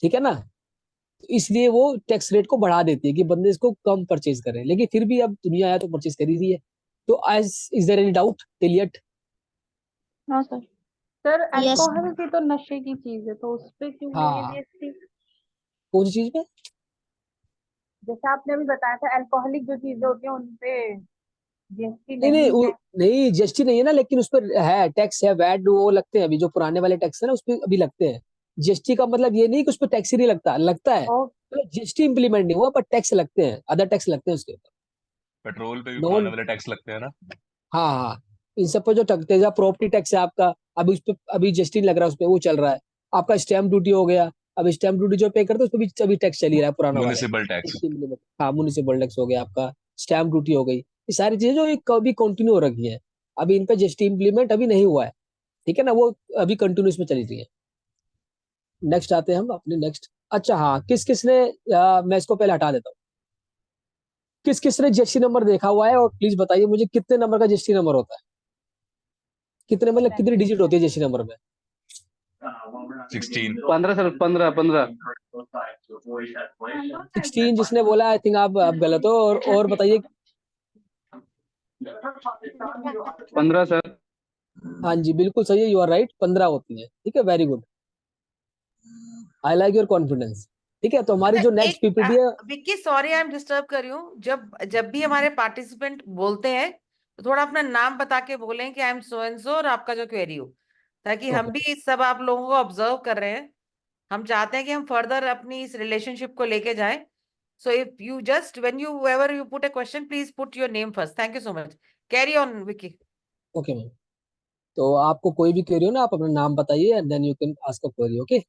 ठीक है ना, तो इसलिए वो टैक्स रेट को बढ़ा देती है कि बंदे इसको कम परचेज करें, लेकिन फिर भी अब दुनिया आया तो परचेज कर ही रही है। तो is there any doubt till yet? No sir. Sir Yes. Alcohol भी तो नशे की चीज है, तो उस पे क्यों नहीं है हाँ, जीएसटी? कौन सी चीज पे? जैसे आपने अभी बताया था, अल्कोहलिक जो चीजें होती हैं उन पे जीएसटी नहीं नहीं नहीं है। नहीं, जीएसटी नहीं है ना, लेकिन उस पर है टैक्स, है वैट, वो लगते हैं अभी, जो पुराने वाले टैक्स है ना उस पर अभी लगते हैं। जीएसटी का मतलब ये नहीं कि उस पर टैक्स ही नहीं लगता, लगता है, और मतलब जीएसटी इंप्लीमेंट नहीं हुआ पर टैक्स लगते हैं, अदर टैक्स लगते हैं उसके ऊपर। पेट्रोल पे भी पुराने नॉन, वाले टैक्स लगते हैं ना। हाँ हाँ, इन सब पर जो टैक्स, प्रॉपर्टी टैक्स है आपका, अभी उस पर अभी जीएसटी लग रहा है, उस पर वो चल रहा है। आपका स्टैम्प ड्यूटी हो गया, अब स्टैम्प ड्यूटी जो पे करते हैं उस पर भी अभी टैक्स चल ही रहा है, पुराना वाला म्युनिसिपल टैक्स। GST implement। हाँ, म्युनिसिपल टैक्स हो गया आपका, स्टैम्प ड्यूटी हो गई, ये सारी चीजें जो कभी कंटिन्यू हो रखी है, अभी इन पे जीएसटी इंप्लीमेंट अभी नहीं हुआ है, ठीक है ना, वो अभी कंटिन्यूस में चली रही है। नेक्स्ट आते हैं हम अपने नेक्स्ट। अच्छा हाँ, किस किसने मैं इसको पहले हटा देता हूँ, किस किसने जीएसटी नंबर देखा हुआ है, और प्लीज बताइए मुझे कितने नंबर का जीएसटी नंबर होता है, कितने मतलब कितनी डिजिट होती है जीएसटी नंबर में? 16। 15 सर, 15। 16 जिसने बोला, आई थिंक आप गलत हो, और बताइए। 15 सर। हाँ जी, बिल्कुल सही है, यू आर राइट, 15 होती है, ठीक है, very good, I like your confidence. ठीक है, तो हमारी जो नेक्स्ट पीपीटी है, Vicky sorry I am disturb कर रही हूँ। जब जब भी हमारे पार्टिसिपेंट बोलते हैं तो थोड़ा अपना नाम बता के बोलें कि I am so and so, और आपका जो क्वेरी हो, ताकि हम ओके भी सब आप लोगों को ऑब्जर्व कर रहे हैं। हम चाहते हैं कि हम फर्दर अपनी इस रिलेशनशिप को लेके जाएं। So if you just when you ever you put a question, please put your name first. Thank you so much. Carry on Vicky. Okay ma'am, तो आपको कोई भी क्वेरी हो ना, आप अपना नाम बताइए and then you can ask a query, okay.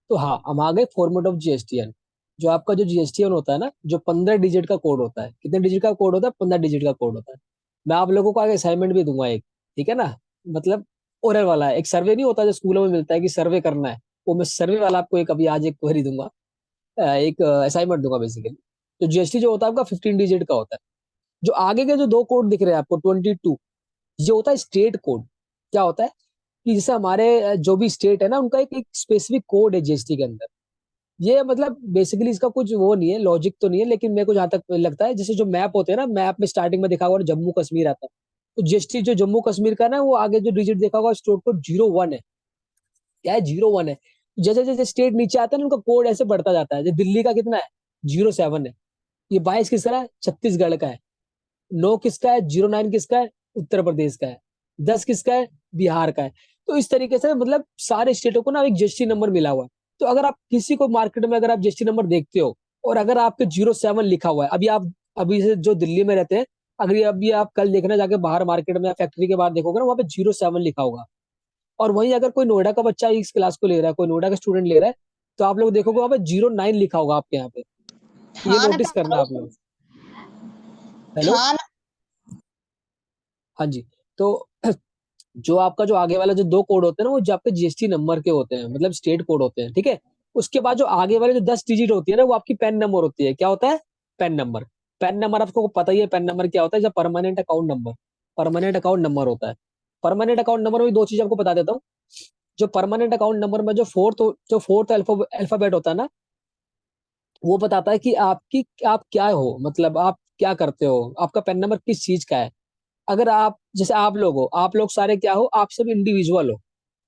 तो हाँ, हम आ गए फॉर्मेट ऑफ जीएसटीएन। जो आपका जो जीएसटीएन होता है ना, जो 15 डिजिट का कोड होता है, कितने डिजिट का कोड होता है? 15 डिजिट का कोड होता है। मैं आप लोगों को आगे असाइनमेंट भी दूंगा एक, ठीक है ना, मतलब ओरल वाला है, एक सर्वे नहीं होता जो स्कूलों में मिलता है कि सर्वे करना है, वो मैं सर्वे वाला आपको एक अभी आज एक क्वेरी दूंगा, एक असाइनमेंट दूंगा बेसिकली। तो जीएसटी जो होता है आपका 15 डिजिट का होता है। जो आगे के जो दो कोड दिख रहे हैं आपको 22, ये होता है स्टेट कोड। क्या होता है कि जैसे हमारे जो भी स्टेट है ना, उनका एक स्पेसिफिक कोड है जीएसटी के अंदर। ये मतलब बेसिकली इसका कुछ वो नहीं है, लॉजिक तो नहीं है, लेकिन मेरे को जहां तक लगता है, जैसे जो मैप होते हैं ना, मैप में स्टार्टिंग में देखा होगा जम्मू कश्मीर आता है, तो जीएसटी जो जम्मू कश्मीर का ना, वो आगे जो डिजिट देखा होगा स्टेट कोड 01 है। क्या है? 01 है। जैसे जैसे स्टेट नीचे आता है ना, उनका कोड ऐसे बढ़ता जाता है। जैसे दिल्ली का कितना है? 07 है। ये 22 किसका है? छत्तीसगढ़ का है। 9 किसका है? 09 किसका है? उत्तर प्रदेश का है। 10 किसका है? बिहार का है। तो इस तरीके से मतलब सारे स्टेटों को ना एक जीएसटी नंबर मिला हुआ है। तो अगर आप किसी को मार्केट में अगर आप जीएसटी नंबर देखते हो, और अगर आपके 07 लिखा हुआ है, अभी से जो दिल्ली में रहते हैं, अगर अभी आप कल देखना जाके बाहर मार्केट में या फैक्ट्री के बाहर देखोगे ना, वहाँ पे 07 लिखा होगा। और वहीं अगर कोई नोएडा का बच्चा इस क्लास को ले रहा है, कोई नोएडा का स्टूडेंट ले रहा है, तो आप लोग देखोगे वहाँ पे 09 लिखा होगा आपके यहाँ पे। ये नोटिस करना आप लोग। हेलो, हाँ जी। तो जो आपका जो आगे वाला जो दो कोड होते हैं ना, वो जो आपके जीएसटी नंबर के होते हैं, मतलब स्टेट कोड होते हैं, ठीक है। उसके बाद जो आगे वाले जो 10 डिजिट होती है ना, वो आपकी पैन नंबर होती है। क्या होता है? Pan number. पैन नंबर आपको पता ही है, पैन नंबर क्या होता है? जब permanent account number, permanent account number होता है। परमानेंट अकाउंट नंबर में दो चीज आपको बता देता हूँ। जो परमानेंट अकाउंट नंबर में जो फोर्थ अल्फाबेट होता है ना, वो बताता है कि आप क्या हो, मतलब आप क्या करते हो, आपका पैन नंबर किस चीज का है। अगर आप जैसे आप लोग हो, आप लोग सारे क्या हो? आप सब इंडिविजुअल हो,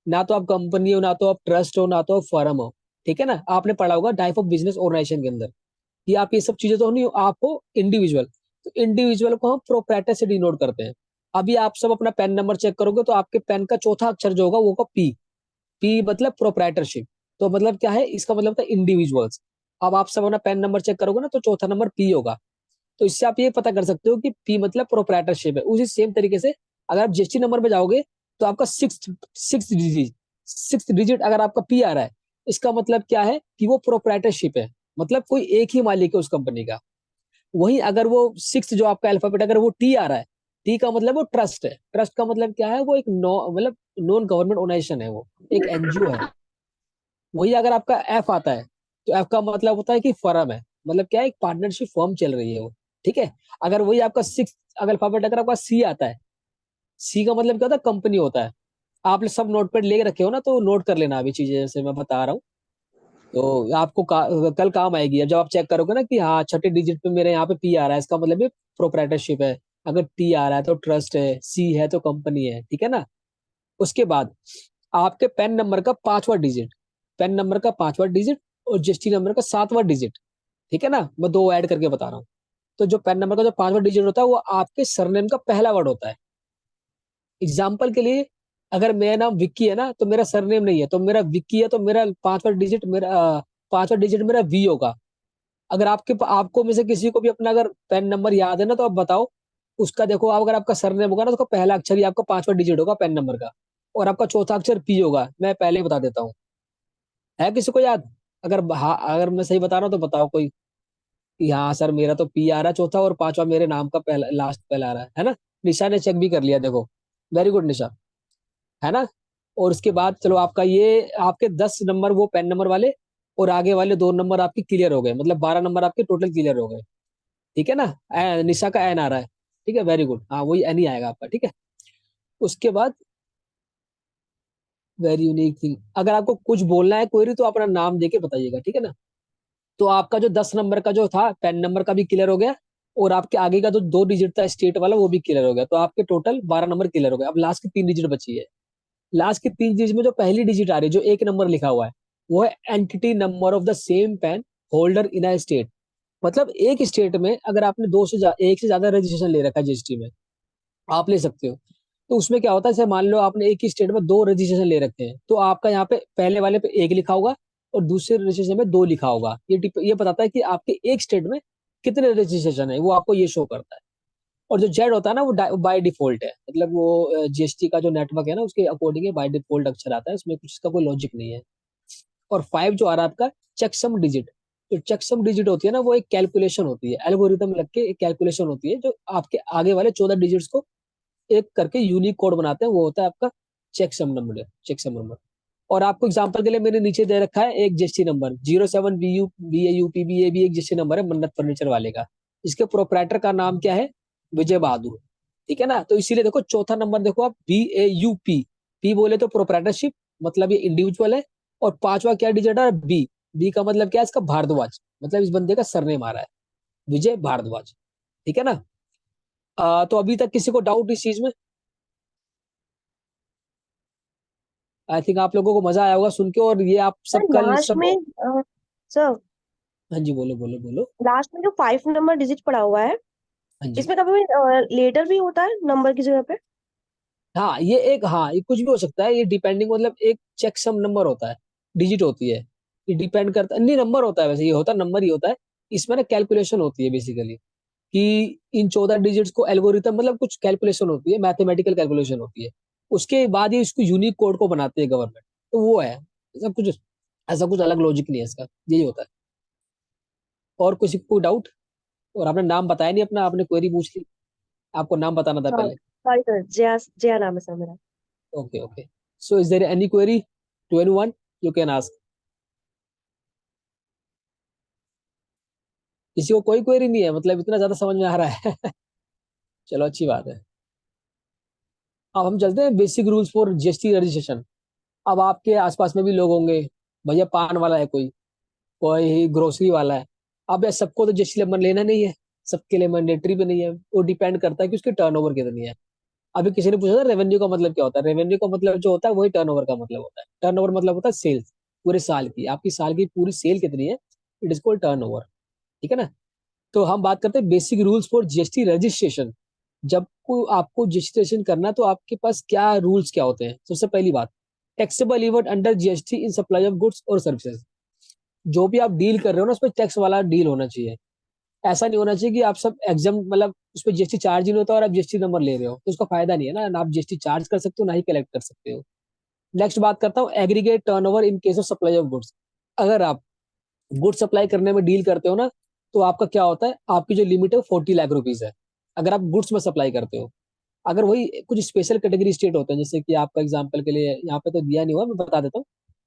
ना तो आप कंपनी हो, ना तो आप ट्रस्ट हो, ना तो आप फर्म हो, ठीक है ना। आपने पढ़ा होगा टाइप ऑफ बिजनेस ऑर्गेनाइजेशन के अंदर कि आप ये सब चीजें तो नहीं हो, आप हो इंडिविजुअल। तो इंडिविजुअल को हम प्रोप्राइटर से डिनोट करते हैं। अभी आप सब अपना पैन नंबर चेक करोगे तो आपके पैन का चौथा अक्षर जो होगा वो होगा पी। पी मतलब प्रोप्राइटरशिप। तो मतलब क्या है इसका? मतलब था इंडिविजुअल्स। अब आप सब अपना पैन नंबर चेक करोगे ना, तो चौथा नंबर पी होगा। तो इससे आप ये पता कर सकते हो कि पी मतलब प्रोप्राइटरशिप है। उसी सेम तरीके से अगर आप जीएसटी नंबर पे जाओगे, तो आपका सिक्स डिजिट अगर आपका पी आ रहा है, इसका मतलब क्या है कि वो प्रोप्राइटरशिप है, मतलब कोई एक ही मालिक है उस कंपनी का। वहीं अगर वो सिक्स जो आपका अल्फाबेट अगर वो टी आ रहा है, टी का मतलब वो ट्रस्ट है। ट्रस्ट का मतलब क्या है, वो एक मतलब नॉन गवर्नमेंट ऑर्गेनाइजेशन है, वो एक एनजीओ है। वही अगर आपका एफ आता है तो एफ का मतलब होता है कि फर्म है, मतलब क्या है, एक पार्टनरशिप फर्म चल रही है वो, ठीक है। अगर वही आपका सिक्स अगर अल्फाबेट अगर आपका सी आता है, सी का मतलब क्या होता है, कंपनी होता है। आप लोग सब नोट पैड ले रखे हो ना, तो नोट कर लेना अभी चीजें जैसे मैं बता रहा हूँ, तो आपको कल काम आएगी। जब आप चेक करोगे ना कि हाँ छठे डिजिट पे मेरे यहाँ पे पी आ रहा है, इसका मतलब ये प्रोप्राइटरशिप है। अगर टी आ रहा है तो ट्रस्ट है, सी है तो कंपनी है, ठीक है ना। उसके बाद आपके पैन नंबर का 5वां डिजिट, पैन नंबर का 5वां डिजिट और जीएसटी नंबर का 7वां डिजिट, ठीक है ना। मैं दो ऐड करके बता रहा हूँ। तो जो पैन नंबर का जो 5वां डिजिट होता है वो आपके सरनेम का पहला वर्ड होता है। एग्जाम्पल के लिए, अगर मेरा नाम विक्की है ना, तो मेरा सरनेम नहीं है, तो मेरा विक्की है, तो मेरा 5वां डिजिट मेरा वी होगा। अगर आपको में से किसी को भी अपना अगर पैन नंबर याद है ना, तो आप बताओ उसका। देखो आप, अगर आपका सरनेम होगा ना, तो उसका पहला अक्षर ही आपका 5वां डिजिट होगा पैन नंबर का, और आपका चौथा अक्षर पी होगा। मैं पहले ही बता देता हूँ, है किसी को याद? अगर हाँ, अगर मैं सही बता रहा हूँ तो बताओ कोई कि हाँ सर मेरा तो पी आ रहा है चौथा, और 5वां मेरे नाम का पहला लास्ट पहला आ रहा है ना। निशा ने चेक भी कर लिया, देखो, वेरी गुड निशा, है ना। और उसके बाद चलो आपका ये आपके 10 नंबर वो पेन नंबर वाले, और आगे वाले 2 नंबर आपके क्लियर हो गए, मतलब 12 नंबर आपके टोटल क्लियर हो गए, ठीक है ना। निशा का एन आ रहा है, ठीक है, वेरी गुड, हाँ वही एन ही आएगा आपका, ठीक है। उसके बाद वेरी यूनिक थिंग, अगर आपको कुछ बोलना है क्वेरी, तो अपना नाम देके बताइएगा, ठीक है ना। तो आपका जो 10 नंबर का जो था पैन नंबर का भी क्लियर हो गया, और आपके आगे का जो 2 डिजिट था स्टेट वाला वो भी क्लियर हो गया, तो आपके टोटल 12 नंबर क्लियर हो गए। अब लास्ट की 3 डिजिट बची है। लास्ट की 3 डिजिट में जो पहली डिजिट आ रही है, जो एक नंबर लिखा हुआ है, वो है entity number of the same pan holder in a state. मतलब एक स्टेट में अगर आपने एक से ज्यादा रजिस्ट्रेशन ले रखा है जीएसटी में, आप ले सकते हो। तो उसमें क्या होता है, जैसे मान लो आपने एक ही स्टेट में 2 रजिस्ट्रेशन ले रखे हैं, तो आपका यहाँ पे पहले वाले पे 1 लिखा होगा और दूसरे रजिस्ट्रेशन में 2 लिखा होगा। ये बताता है कि आपके एक स्टेट में कितने रजिस्ट्रेशन है, वो आपको ये शो करता है। और जो जेड होता है ना, वो बाय डिफॉल्ट है, मतलब वो जीएसटी का जो नेटवर्क है ना, उसके अकॉर्डिंग है, बाय डिफॉल्ट अक्षर आता है, उसमें कुछ इसका कोई लॉजिक नहीं है। और 5 जो आ रहा है आपका चेकसम डिजिट, जो चेकसम डिजिट होती है ना, वो एक कैलकुलेशन होती है, एल्गोरिथम लग के एक कैलकुलेशन होती है, जो आपके आगे वाले 14 डिजिट्स को एक करके यूनिक कोड बनाते हैं, वो होता है आपका चेकसम नंबर। और आपको एग्जांपल के लिए मैंने नीचे दे रखा है एक जीएसटी नंबर 07BU BAUPB, ये भी एक जीएसटी नंबर है मन्नत फर्नीचर वाले का। इसके प्रोपराइटर का नाम क्या है, विजय बहादुर, ठीक है ना। तो इसीलिए देखो चौथा नंबर देखो आप, BAUP, पी बोले तो प्रोपराइटरशिप, मतलब ये इंडिविजुअल है। और 5वां क्या डिजिट है, बी, बी का मतलब क्या है, इसका भारद्वाज, मतलब इस बंदे का सरनेम आ रहा है विजय भारद्वाज, ठीक है ना। तो अभी तक किसी को डाउट इस चीज में? आई थिंक आप लोगों को मजा आया होगा सुन के, और ये आप सब सर कल लास्ट सब। में सर हाँ जी, बोलो बोलो बोलो। लास्ट में जो 5 नंबर डिजिट पड़ा हुआ है, हाँ जी, इसमें कभी लेटर भी होता है नंबर की जगह पे? हाँ ये कुछ भी हो सकता है, ये डिपेंडिंग, मतलब एक चेकसम नंबर होता है, डिजिट होती है, ये डिपेंड करता है, नहीं नंबर होता है वैसे, ये होता नंबर ही होता है। इसमें ना कैलकुलेशन होती है बेसिकली, कि इन 14 डिजिट्स को एल्गोरिथम, मतलब कुछ कैलकुलेशन होती है, मैथमेटिकल कैलकुलेशन होती है, उसके बाद ही इसको यूनिक कोड को बनाती है गवर्नमेंट। तो वो है, ऐसा कुछ अलग लॉजिक नहीं है इसका, यही होता है। और किसी को डाउट? और आपने नाम बताया नहीं अपना, आपने क्वेरी पूछ ली, आपको नाम बताना था हाँ पहले। सॉरी सर, जया जया नाम है सर मेरा। Okay okay, so is there any query to anyone, you can ask. किसी को कोई क्वेरी नहीं है, मतलब इतना ज्यादा समझ में आ रहा है? चलो अच्छी बात है। अब हम चलते हैं basic rules for GST registration. अब आपके आसपास में भी लोग होंगे, भैया पान वाला है कोई, कोई ग्रोसरी वाला है। अब यार सबको तो जीएसटी नंबर लेना नहीं है, सबके लिए मैंडेटरी भी नहीं है, वो डिपेंड करता है कि उसकी टर्नओवर कितनी है। अभी किसी ने पूछा था रेवेन्यू का मतलब क्या होता है, रेवेन्यू का मतलब जो होता है वही टर्नओवर का मतलब होता है। टर्नओवर मतलब होता है सेल्स, पूरे साल की, आपकी साल की पूरी सेल कितनी है, इट इज कॉल्ड टर्नओवर, ठीक है ना। तो हम बात करते हैं basic rules for GST registration. जब को आपको रजिस्ट्रेशन करना है, तो आपके पास क्या रूल्स क्या होते हैं? सबसे पहली बात, taxable event under GST in supply of goods और सर्विसेज। जो भी आप डील कर रहे हो ना, उसमें टैक्स वाला डील होना चाहिए। ऐसा नहीं होना चाहिए कि आप सब एग्जाम, मतलब उस पर जीएसटी चार्ज ही नहीं होता और आप जीएसटी नंबर ले रहे हो, तो उसका फायदा नहीं है ना, ना आप जीएसटी चार्ज कर सकते हो ना ही कलेक्ट कर सकते हो। नेक्स्ट बात करता हूँ aggregate turnover in case of supply of goods. अगर आप गुड सप्लाई करने में डील करते हो ना, तो आपका क्या होता है, आपकी जो लिमिट है वो 40 लाख रुपीज है, अगर आप गुड्स में सप्लाई करते हो। अगर वही कुछ स्पेशल कैटेगरी स्टेट होते हैं, जैसे कि आपका एग्जांपल के लिए यहाँ पे तो दिया नहीं हुआ, मैं बता देता हूँ,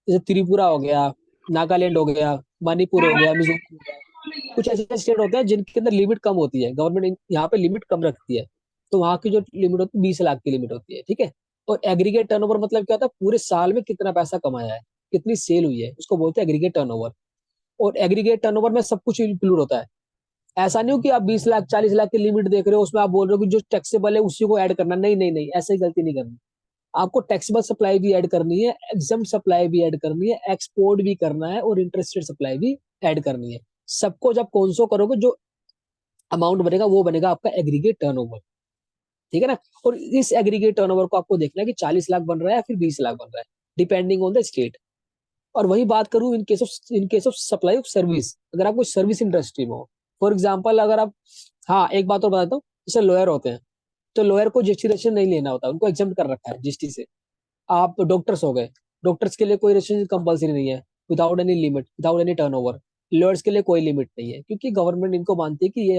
जैसे त्रिपुरा हो गया, नागालैंड हो गया, मणिपुर हो गया, मिजोरम हो गया, कुछ ऐसे स्टेट होते हैं जिनके अंदर लिमिट कम होती है, गवर्नमेंट यहाँ पे लिमिट कम रखती है, तो वहाँ की जो लिमिट होती है 20 लाख की लिमिट होती है, ठीक है। और एग्रीगेट टर्नओवर मतलब क्या होता है, पूरे साल में कितना पैसा कमाया है, कितनी सेल हुई है, उसको बोलते हैं एग्रीगेट टर्नओवर। और एग्रीगेट टर्नओवर में सब कुछ इंक्लूड होता है। ऐसा नहीं हो कि आप 20 लाख 40 लाख की लिमिट देख रहे हो, उसमें आप बोल रहे हो कि जो टैक्सेबल है उसी को ऐड करना, नहीं नहीं नहीं, ऐसे ही गलती नहीं करनी। आपको टैक्सेबल सप्लाई भी ऐड करनी है, एग्जम्प्ट सप्लाई भी ऐड करनी है, एक्सपोर्ट भी करना है, और इंटरेस्टेड सप्लाई भी ऐड करनी है। सबको जब कौन करोगे, जो अमाउंट बनेगा वो बनेगा आपका एग्रीगेट टर्नओवर, ठीक है ना। और इस एग्रीगेट टर्नओवर को आपको देखना है कि 40 लाख बन रहा है या फिर 20 लाख बन रहा है, डिपेंडिंग ऑन द स्टेट। और वही बात करूं इन case of supply of service, अगर आप कोई सर्विस इंडस्ट्री में हो, फॉर एग्जाम्पल अगर आप, हाँ एक बात और बताता हूँ, जैसे लॉयर होते हैं, तो लॉयर को जीएसटी रजिस्ट्रेशन नहीं लेना होता, उनको एग्जम्प्ट कर रखा है जीएसटी से। आप डॉक्टर्स हो गए, डॉक्टर्स के लिए कोई रजिस्ट्रेशन कंपलसरी नहीं है, without any limit, without any turnover. Lawyers के लिए कोई लिमिट नहीं है, क्योंकि गवर्नमेंट इनको मानती है कि ये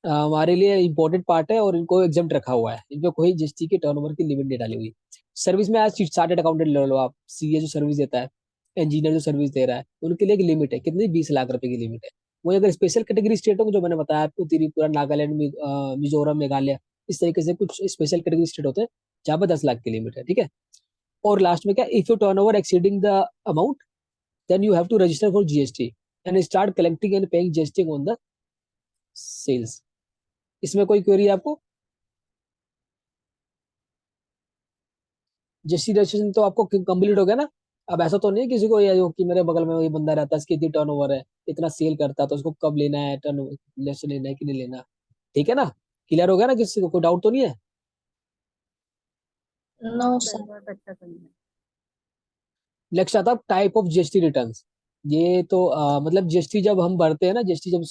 हमारे लिए इंपॉर्टेंट पार्ट है, और इनको एग्जम्प्ट रखा हुआ है, इनको कोई जीएसटी के टर्नओवर की लिमिट नहीं डाली हुई। सर्विस में आज चार्टर्ड अकाउंटेंट ले लो आप, सीए जो सर्विस देता है, इंजीनियर जो सर्विस दे रहा है, उनके लिए एक लिमिट है, कितनी 20 लाख रुपए की लिमिट है। वही अगर स्पेशल कैटेगरी स्टेटों को, जो मैंने बताया आपको, त्रिपुरा, नागालैंड, मिजोरम, मेघालय, इस तरीके से कुछ स्पेशल कैटेगरी स्टेट होते हैं जहाँ पर 10 लाख की लिमिट है, ठीक है। और लास्ट में क्या, if you turn over exceeding the amount, then you have to register for GST and start collecting and paying GST on the sales. इसमें कोई क्वेरी है आपको? जीएसटी रजिस्ट्रेशन तो आपको कंप्लीट हो गया ना। अब ऐसा तो नहीं है किसी को ये हो कि मेरे बगल में वही बंदा रहता है, इसकी इतनी टर्नओवर है, इतना सेल करता है, तो उसको कब लेना है, टर्न लेस लेना है कि नहीं लेना, ठीक है ना। क्लियर हो गया ना, किसी को कोई डाउट तो नहीं है? No sir. बहुत अच्छा समझा। नेक्स्ट आता है टाइप ऑफ जीएसटी रिटर्न्स। ये तो मतलब जीएसटी जब हम भरते हैं ना, जीएसटी जब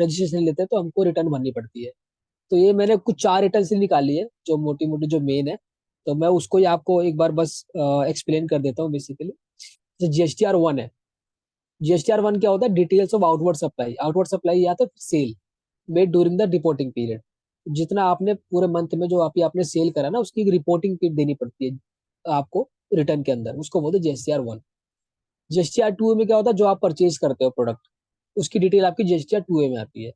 रजिस्ट्रेशन लेते हैं तो हमको रिटर्न भरनी पड़ती है। तो ये मैंने कुछ 4 रिटर्न से निकाली है, जो मोटी मोटी जो मेन है, तो मैं उसको ही आपको एक बार बस एक्सप्लेन कर देता हूँ बेसिकली। तो GSTR 1 है। GSTR 1 क्या होता है, details of outward supply. Outward supply या तो sale made during the reporting period, जितना आपने पूरे मंथ में जो आपने सेल करा ना, उसकी रिपोर्टिंग पीरियड देनी पड़ती है आपको रिटर्न के अंदर, उसको बोलते हैं GSTR 1। GSTR 2 में क्या होता है, जो आप परचेज करते हो प्रोडक्ट, उसकी डिटेल आपकी GSTR 2 में आती है।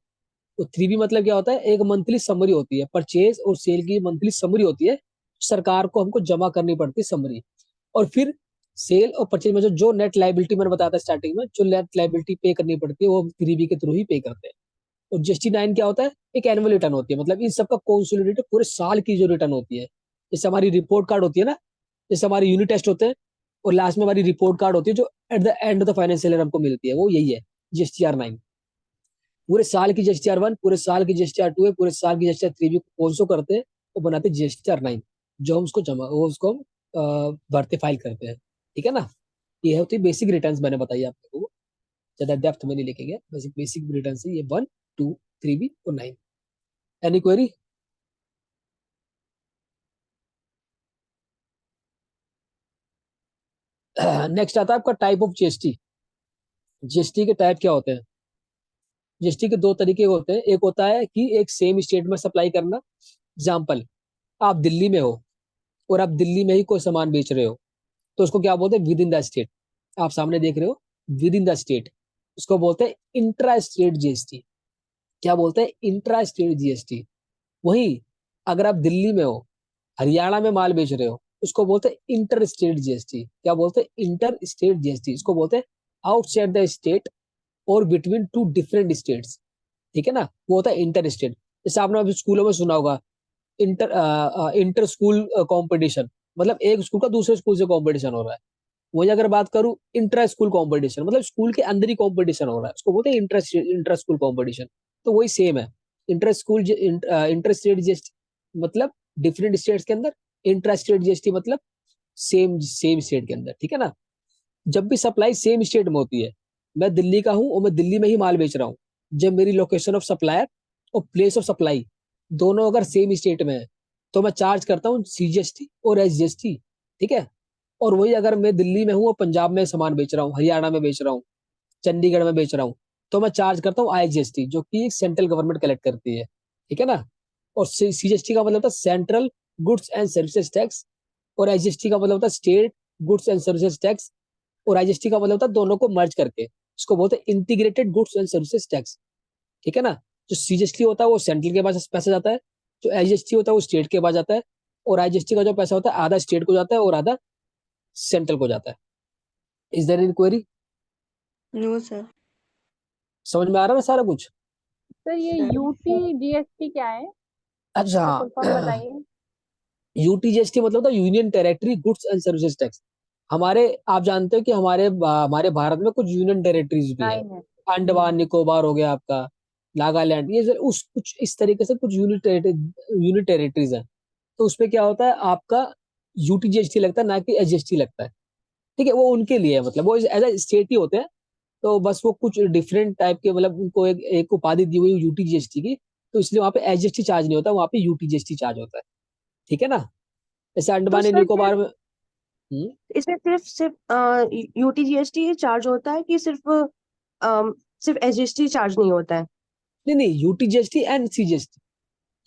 तो 3B मतलब क्या होता है, एक मंथली समरी होती है, परचेज और सेल की मंथली समरी होती है, सरकार को हमको जमा करनी पड़ती है समरी। और फिर सेल और परचेज में जो नेट लाइबिलिटी मैंने बताया था स्टार्टिंग में, जो नेट लाइबिलिटी पे करनी पड़ती है, वो 3B के थ्रू ही पे करते हैं। और GST 9 क्या होता है, एक एनुअल रिटर्न होती है, मतलब इन सबका कंसोलिडेटेड पूरे साल की जो रिटर्न होती है। जैसे हमारी रिपोर्ट कार्ड होती है ना, जैसे हमारे यूनिट टेस्ट होते हैं, और लास्ट में हमारी रिपोर्ट कार्ड होती है, जो at the end of the financial year हमको मिलती है, वो यही है GSTR 9। पूरे साल की GSTR 1, पूरे साल की GSTR 2 है, पूरे साल की GSTR 3 भी कौन करते हैं, वो बनाते हैं GSTR 9, जो हम उसको जमा, वो उसको हम भरते फाइल करते हैं, ठीक है ना। ये होती है बेसिक रिटर्न्स, मैंने बताई आपको, ज्यादा डेप्थ में नहीं लेके गया, बेसिक बेसिक रिटर्न है ये 1, 2, 3B और 9। Any query? नेक्स्ट आता है आपका टाइप ऑफ जीएसटी। जीएसटी के टाइप क्या होते हैं? जीएसटी के 2 तरीके होते हैं। एक होता है कि एक सेम स्टेट में सप्लाई करना। एग्जाम्पल, आप दिल्ली में हो और आप दिल्ली में ही कोई सामान बेच रहे हो, तो उसको क्या बोलते हैं, विद इन द स्टेट। आप सामने देख रहे हो, विद इन द स्टेट, उसको बोलते हैं इंट्रा स्टेट जीएसटी। क्या बोलते हैं, इंट्रा स्टेट जीएसटी। वही अगर आप दिल्ली में हो, हरियाणा में माल बेच रहे हो, उसको बोलते हैं इंटर स्टेट जीएसटी। क्या बोलते हैं, इंटर स्टेट जीएसटी। इसको बोलते हैं आउटसाइड द स्टेट और बिटवीन 2 डिफरेंट स्टेट्स, ठीक है ना, वो होता है इंटर स्टेट। जैसे आपने अभी स्कूलों में सुना होगा, इंटर स्कूल कंपटीशन, मतलब एक स्कूल का दूसरे स्कूल से कंपटीशन हो रहा है। वही अगर बात करूं, इंट्रा स्कूल कंपटीशन, मतलब स्कूल के अंदर ही कंपटीशन हो रहा है, उसको बोलते हैं इंटर स्कूल कंपटीशन। तो वही सेम है, इंटर स्टेट जीएसटी मतलब डिफरेंट स्टेट्स के अंदर, इंट्रा स्टेट जीएसटी मतलब सेम स्टेट के अंदर, ठीक है ना। जब भी सप्लाई सेम स्टेट में होती है, मैं दिल्ली का हूं और मैं दिल्ली में ही माल बेच रहा हूँ, जब मेरी लोकेशन ऑफ सप्लायर और प्लेस ऑफ सप्लाई दोनों अगर सेम स्टेट में है, तो मैं चार्ज करता हूँ CGST और SGST, ठीक है। और वही अगर मैं दिल्ली में हूँ और पंजाब में सामान बेच रहा हूँ, हरियाणा में बेच रहा हूँ, चंडीगढ़ में बेच रहा हूँ, तो मैं चार्ज करता हूँ IGST, जो कि सेंट्रल गवर्नमेंट कलेक्ट करती है, ठीक है ना। और सीजीएसटी का मतलब होता है central goods and services tax, और आईजीएसटी का मतलब होता है state goods and services tax, और आईजीएसटी का मतलब होता है दोनों को मर्ज करके, इसको बोलते हैं integrated goods and services tax. ठीक है ना। जो सीजीएसटी होता है वो सेंट्रल के पास पैसा जाता है, जो आईजीएसटी होता है वो स्टेट के पास जाता है, और आईजीएसटी का जो पैसा होता है आधा स्टेट को जाता है और आधा सेंट्रल को जाता है। Is there any query? No sir. समझ में आ रहा है ना सारा कुछ? सर ये यूटी जीएसटी क्या है? इसका फुल फॉर्म अच्छा, बताइए। यूटीजीएसटी मतलब होता है union territory goods and services tax. हमारे, आप जानते हो कि हमारे भारत में कुछ यूनियन टेरिटरीज भी है। 9 है। अंडमान निकोबार हो गया आपका, नागालैंड, ये उस कुछ इस तरीके से कुछ यूनिट टेरिटरीज है। तो उसपे क्या होता है, आपका यूटीजीएसटी लगता है, ना कि एसजीएसटी लगता है। ठीक है, वो उनके लिए है, मतलब वो एज ए स्टेट ही होते हैं। तो बस वो कुछ डिफरेंट टाइप के, मतलब उनको एक उपाधि दी हुई यूटीजीएसटी की, तो इसलिए वहाँ पे एसजीएसटी चार्ज नहीं होता, वहाँ पे यूटीजीएसटी चार्ज होता है। ठीक है ना। जैसे तो अंडमान एंड सर फिर निकोबार में इसमें सिर्फ यूटीजीएसटी चार्ज होता है कि सिर्फ एसजीएसटी चार्ज नहीं होता है? नहीं नहीं, UTGST and CGST.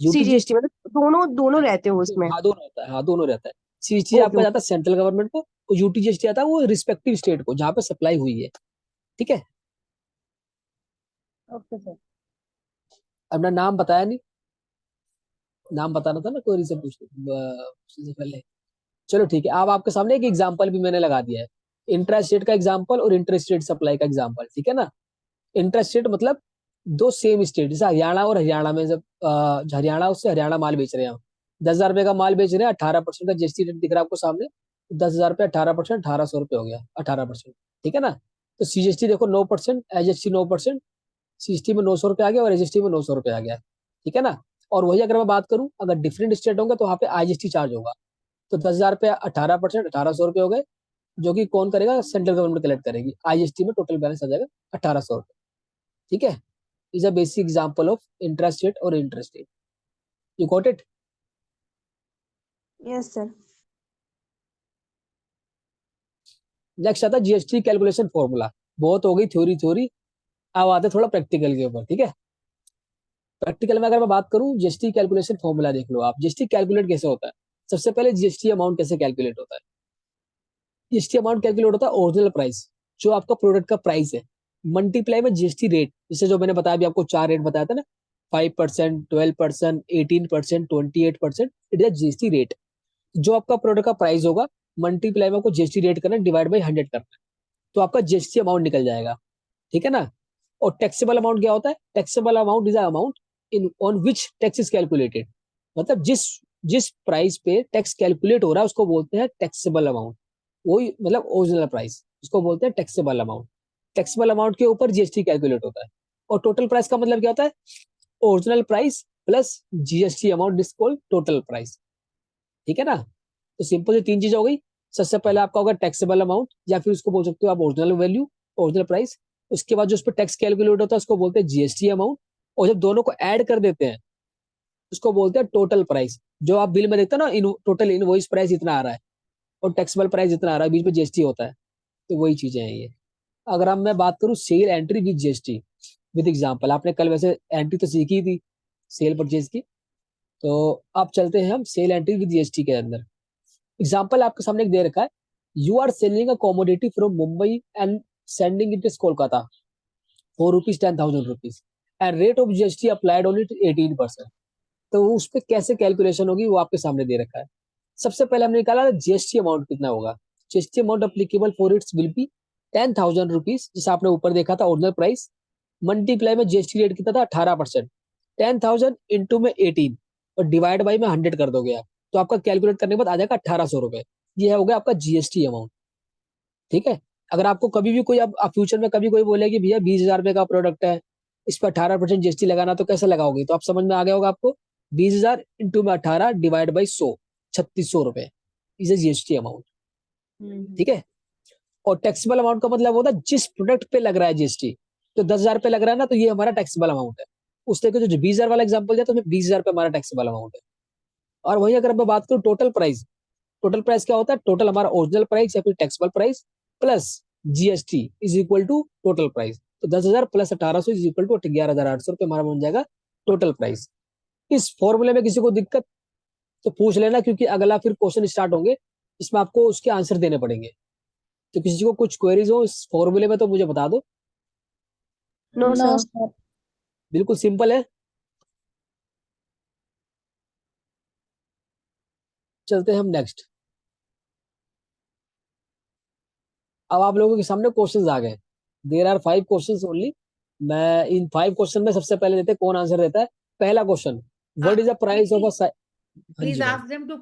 CGST UTGST, मतलब दोनों रहते हो उसमें? हाँ दोनों रहता है, हाँ दोनों रहता है। सीजीएसटी ओके आपका जाता है सेंट्रल गवर्नमेंट को, और यूटीजीएसटी आता है वो रिस्पेक्टिव स्टेट को जहाँ पे सप्लाई हुई है। ठीक है। Okay sir. अपना नाम बताया नहीं, नाम बताना था ना, कोई से पूछने से पहले। चलो ठीक है, अब आपके सामने एक एग्जांपल भी मैंने लगा दिया है, इंट्रा स्टेट का एग्जांपल और इंटर स्टेट सप्लाई का एग्जांपल। ठीक है ना। इंटर स्टेट मतलब दो सेम स्टेट, जैसे हरियाणा और हरियाणा में, जब हरियाणा उससे हरियाणा माल बेच रहे हैं हम, 10,000 रुपए का माल बेच रहे हैं, 18% का जीएसटी रेट दिख रहा है आपको सामने, 10,000 रुपये 18%, 1800 रुपये हो गया 18%। ठीक है ना। तो सीजीएसटी देखो 9%, एसजीएसटी 9%, सीजीएसटी में 900 रुपये आ गया और एसजीएसटी में 900 रुपये आ गया। ठीक है ना। और वही अगर मैं बात करूं, अगर डिफरेंट स्टेट होंगे तो वहाँ पे आईजीएसटी चार्ज होगा। तो 10,000 रुपये 18%, 1800 रुपये हो गए, जो कि कौन करेगा, सेंट्रल गवर्नमेंट कलेक्ट करेगी। आईजीएसटी में टोटल बैलेंस आ जाएगा 1800 रुपये। ठीक है। Is a basic example of intrastate और interstate. You got it? Yes sir. Next आता है जीएसटी कैलकुलेशन फॉर्मूला। बहुत हो गई थ्योरी थ्योरी, अब आते थोड़ा प्रैक्टिकल के ऊपर। ठीक है। प्रैक्टिकल में अगर मैं बात करूं, जीएसटी कैलकुलेशन फॉर्मूला देख लो आप। जीएसटी कैलकुलेट कैसे होता है? सबसे पहले जीएसटी अमाउंट कैसे कैलकुलेट होता है? जीएसटी अमाउंट कैलकुलेट होता है ओरिजिनल प्राइस, जो आपका प्रोडक्ट का प्राइस है, मल्टीप्लाई में जीएसटी रेट, जैसे जो मैंने बताया, अभी आपको 4 रेट बताया था ना, 5%, 12%, 18%, 28%, इट इज जीएसटी रेट। जो आपका प्रोडक्ट का प्राइस होगा, मल्टीप्लाई में आपको जीएसटी रेट करना, डिवाइड बाई 100 करना, तो आपका जीएसटी अमाउंट निकल जाएगा। ठीक है ना। और टैक्सेबल अमाउंट क्या होता है? Taxable amount is amount in on which tax is calculated, मतलब जिस जिस प्राइस पे टैक्स कैलकुलेट हो रहा है उसको बोलते हैं टैक्सेबल अमाउंट। वही मतलब ओरिजिनल प्राइस, उसको बोलते हैं टैक्सेबल अमाउंट। टैक्सेबल अमाउंट के ऊपर जीएसटी कैलकुलेट होता है। और टोटल प्राइस का मतलब क्या होता है? Original price plus GST amount is called total price. ठीक है ना। तो सिंपल से 3 चीज हो गई। सबसे पहले आपका होगा टैक्सेबल अमाउंट, या फिर उसको बोल सकते हो आप ओरिजिनल वैल्यू, ओरिजिनल प्राइस। उसके बाद जो उस पर टैक्स कैलकुलेट होता है उसको बोलते हैं जीएसटी अमाउंट। और जब दोनों को ऐड कर देते हैं उसको बोलते हैं टोटल प्राइस। जो आप बिल में देखते हो ना, टोटल इनवॉइस प्राइस इतना आ रहा है और टैक्सेबल प्राइस इतना आ रहा है, बीच में जीएसटी होता है, तो वही चीजें हैं ये। अगर हम मैं बात करूं sale entry with GST with example, आपने कल वैसे एंट्री तो सीखी थी सेल परचेज की, तो अब चलते हैं हम सेल एंट्री विद जीएसटी के अंदर। एग्जांपल आपके सामने एक दे रखा है, you are selling a commodity from Mumbai and sending it is Kolkata for rupees 10,000 rupees and rate of GST applied only 18%। तो उस पर कैसे कैलकुलेशन होगी वो आपके सामने दे रखा है। सबसे पहले हमने निकाला जीएसटी अमाउंट कितना होगा। GST amount applicable for its will be 10,000 rupees, जैसे आपने ऊपर देखा था ओरिजिनल प्राइस, मल्टीप्लाई में जीएसटी रेट कितना था 18%, 10,000 इंटू में 18 और डिवाइड बाई में 100 कर दोगे आप, तो आपका कैलकुलेट करने के बाद आ जाएगा 1,800 रुपए। ये हो गया आपका जीएसटी अमाउंट। ठीक है। अगर आपको कभी भी कोई, अब फ्यूचर में कभी कोई बोले कि भैया 20,000 रुपए का प्रोडक्ट है, इस पर 18% जीएसटी लगाना, तो कैसे लगाओगे? तो आप समझ में आ गया होगा आपको, 20,000 इंटू में 18 डिवाइड बाई 100, 3,600 रुपए इज जीएसटी अमाउंट। ठीक है। और टैक्सेबल अमाउंट का मतलब होता है जिस प्रोडक्ट पे लग रहा है जीएसटी, तो 10,000 रुपए लग रहा है ना, तो ये हमारा टैक्सेबल अमाउंट है। उस तरीके जो 20,000 वाला एग्जाम्पल दिया तो उसमें 20,000 रुपए हमारा टैक्सेबल अमाउंट है। और वही अगर मैं बात करूँ टोटल प्राइस, टोटल प्राइस क्या होता है? टोटल हमारा ओरिजिनल प्राइस या फिर taxable price plus GST is equal to total price. तो 10,000 प्लस 1,800 इज इक्वल टू 11,800 रुपए हमारा बन जाएगा टोटल प्राइस। इस फॉर्मूले में किसी को दिक्कत तो पूछ लेना, क्योंकि अगला फिर क्वेश्चन स्टार्ट होंगे, इसमें आपको उसके आंसर देने पड़ेंगे। तो किसी को कुछ क्वेरीज हो इस फॉर्मूले में तो मुझे बता दो। No no sir. सर। बिल्कुल सिंपल है। चलते हैं हम नेक्स्ट। अब आप लोगों के सामने क्वेश्चंस आ गए। There are 5 questions only. मैं इन 5 क्वेश्चन में सबसे पहले देते हैं कौन आंसर देता है। पहला question, what is the price of a, हाँ Please जी ma'am, ask them to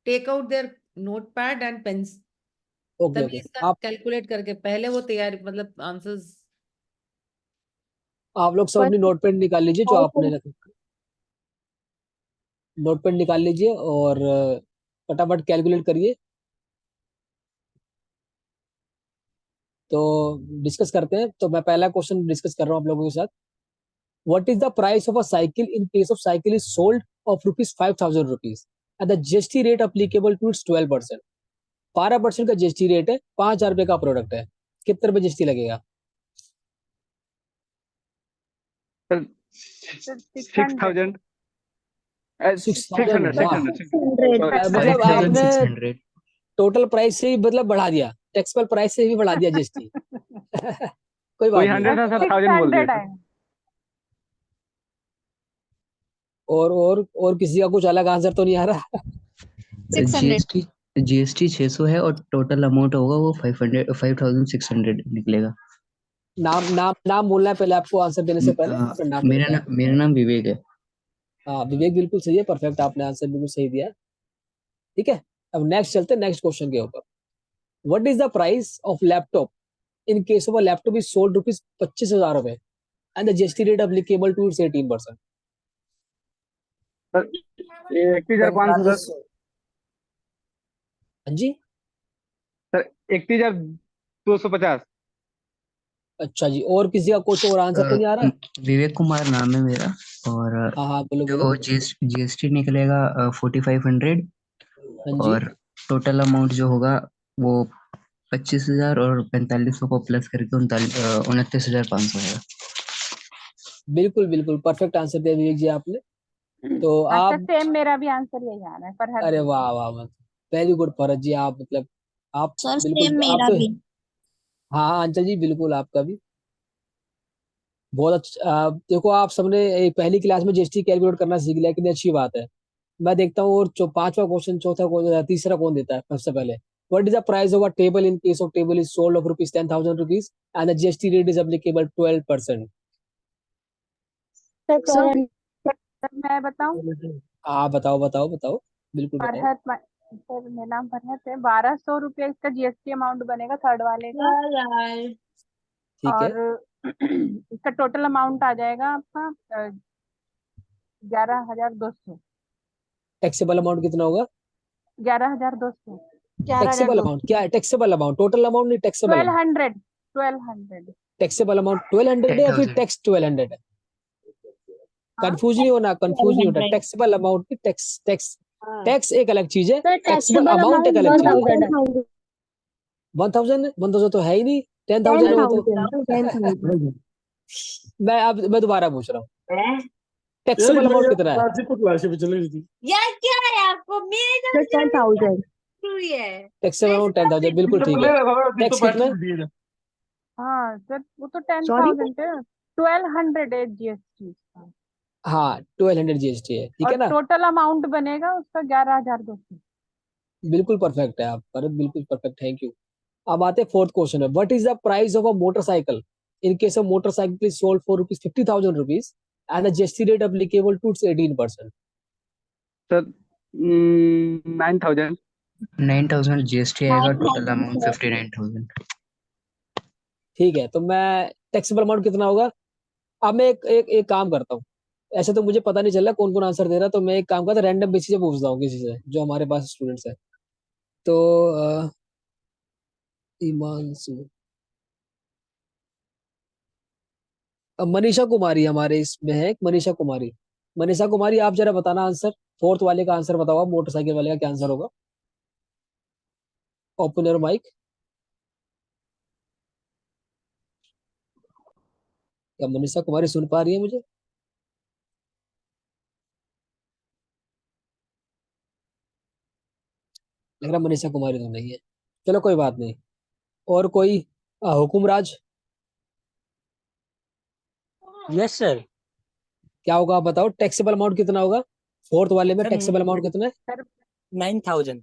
take out their notepad and pens. Okay तभी ओके। इसका आप कैलकुलेट करके पहले वो तैयारी मतलब आंसर्स। आप लोग सब अपनी नोटपैड निकाल लीजिए जो आपने नोटपैड निकाल लीजिए और फटाफट कैलकुलेट करिए। तो डिस्कस करते हैं। तो मैं पहला क्वेश्चन डिस्कस कर रहा हूँ आप लोगों के साथ। What is the price of a cycle in case of cycle is sold of ₹5,000 and the GST rate applicable to it's 12%। 12% का जीएसटी रेट है, 5,000 रुपए का प्रोडक्ट है, कितने रुपए जीएसटी लगेगा? Sir Sir, 6,000 6,000? 600 वाह, 600 सॉरी मतलब आपने 5,600। टोटल प्राइस से ही मतलब बढ़ा दिया, टैक्सेबल प्राइस से भी बढ़ा दिया जीएसटी। कोई कोई बात नहीं। 100 था सर 1000 बोल दिया 600 सर। है। और किसी का कुछ अलग आंसर तो नहीं आ रहा? 600। जीएसटी जीएसटी 600 है और टोटल अमाउंट होगा वो 5,600 निकलेगा। नाम नाम नाम बोलना है पहले आपको आंसर देने से पहले, अपना नाम बताएं। मेरा नाम विवेक है। हाँ विवेक, बिल्कुल सही है, परफेक्ट, आपने आंसर बिल्कुल सही दिया। ठीक है, अब नेक्स्ट चलते हैं नेक्स्ट क्वेश्चन के ऊपर। What is the price of laptop in case of a laptop is sold ₹25,000 and the GST rate applicable to it's 18%। Sir 31,500 sir. हाँ जी, सर 31,250। अच्छा जी, और किसी का कुछ और आंसर तो नहीं आ रहा है? विवेक कुमार नाम है मेरा। और हाँ हाँ, बोलो बोलो। जो जीएसटी निकलेगा 4,500। हाँ जी, और टोटल अमाउंट जो होगा वो 25,000 और 4500 को प्लस करके 29,500 है। बिल्कुल बिल्कुल परफेक्ट आंसर दिया विवेक जी आपने। तो अच्छा, आप, सेम मेरा भी आंसर यही आ रहा है पर अरे वाह वाह वाह, वेरी गुड फरज जी, आप मतलब आप सर बिल्कुल सेम आप मेरा तो, भी। हाँ हाँ अंचल जी बिल्कुल आपका भी बहुत अच्छा। देखो आप सबने पहली क्लास में जीएसटी कैलकुलेट करना सीख लिया, कितनी अच्छी बात है। मैं देखता हूँ और पांचवा क्वेश्चन, चौथा कौन, तीसरा कौन देता है सबसे पहले। What is the price of a table in case of table is sold of ₹10,000 and the GST rate is applicable 12%। Sir sir 1200। मैं बताऊं? हाँ बताओ बताओ बताओ, बिल्कुल बताओ। सर मेरा नाम फरहत है। 1,200 रुपये इसका जीएसटी अमाउंट बनेगा थर्ड वाले का। यार ठीक है, और इसका टोटल अमाउंट आ जाएगा आपका 11,200। टैक्सेबल अमाउंट कितना होगा? 11,200। टैक्सेबल अमाउंट क्या है? टैक्सेबल अमाउंट, टोटल अमाउंट नहीं, टैक्सेबल अमाउंट। 1200। 1200। टैक्सेबल अमाउंट 1200 है या फिर 10,000। टैक्स 1200 है? हाँ, कंफ्यूज नहीं होना, कंफ्यूज नहीं होता। 1200। टैक्सेबल अमाउंट की टैक्स टैक्स टैक्स एक अलग चीज है, सर टैक्सेबल टैक्सेबल अमाउंट एक अमाउंट अलग चीज है। 1000 है। 1,000 तो है ही नहीं, 10,000 है वो तो। 10,000। मैं दोबारा पूछ रहा हूँ, टैक्सेबल अमाउंट कितना है? यार क्या है आपको मेरे सर 10,000। हुई है। टैक्सेबल अमाउंट 10,000, बिल्कुल ठीक है। टैक्स कितना है? हाँ सर वो तो सॉरी 10,000 है। 1,200 है जीएसटी का। हाँ 1,200 जीएसटी है, ठीक और है ना? टोटल अमाउंट बनेगा उसका 11,200। बिल्कुल परफेक्ट है आप भरत, बिल्कुल परफेक्ट, थैंक यू। अब आते हैं फोर्थ क्वेश्चन है। What is the price of a motorcycle in case of motorcycle is sold for ₹50,000 and the GST rate applicable to 18%। Sir 9,000। 9,000 GST आएगा, टोटल 9,000 अमाउंट सर। 59,000। ठीक है, तो मैं टैक्सेबल अमाउंट कितना होगा? अब मैं एक काम करता हूँ। ऐसे तो मुझे पता नहीं चल रहा कौन कौन आंसर दे रहा, तो मैं एक काम करता हूँ, रैंडम बेसिस से पूछता हूँ किसी से जो हमारे पास स्टूडेंट्स है। तो हिमांशु, अब मनीषा कुमारी हमारे इसमें है, मनीषा कुमारी। मनीषा कुमारी आप जरा बताना आंसर, फोर्थ वाले का आंसर बताओ, मोटरसाइकिल वाले का क्या आंसर होगा? Open your mic. क्या मनीषा कुमारी सुन पा रही है मुझे? रहा मनीषा कुमारी तो नहीं है, चलो कोई बात नहीं। और कोई हुकुमराज? Yes sir. क्या होगा आप बताओ, टैक्सेबल अमाउंट कितना होगा? फोर्थ वाले में सर, टैक्सेबल अमाउंट कितना है? सर 9,000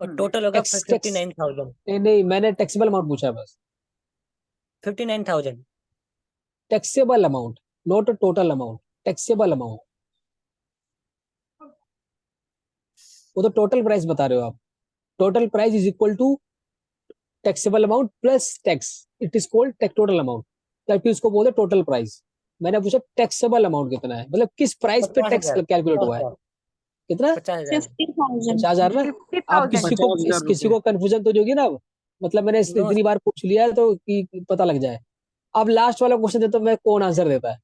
और टोटल होगा टैक्स टैक्स 59,000। नहीं नहीं, मैंने टैक्सेबल अमाउंट पूछा है बस। 59,000। Taxable amount, not total amount, taxable amount. वो तो टोटल प्राइस बता रहे हो आप। Total price is equal to taxable amount plus tax, it is called total amount, तभी उसको बोलते टोटल प्राइस। मैंने पूछा टैक्सेबल अमाउंट कितना है, मतलब किस प्राइस पे टैक्स 50,000। कैलकुलेट हुआ है। कितना? 50,000। 50,000 50,000 ना? आप 50,000। किसी को 50,000 किसी को कंफ्यूजन तो नहीं होगी ना अब, मतलब मैंने नो इतनी बार पूछ लिया है तो कि पता लग जाए। अब लास्ट वाला क्वेश्चन देता हूं मैं, कौन आंसर देता है?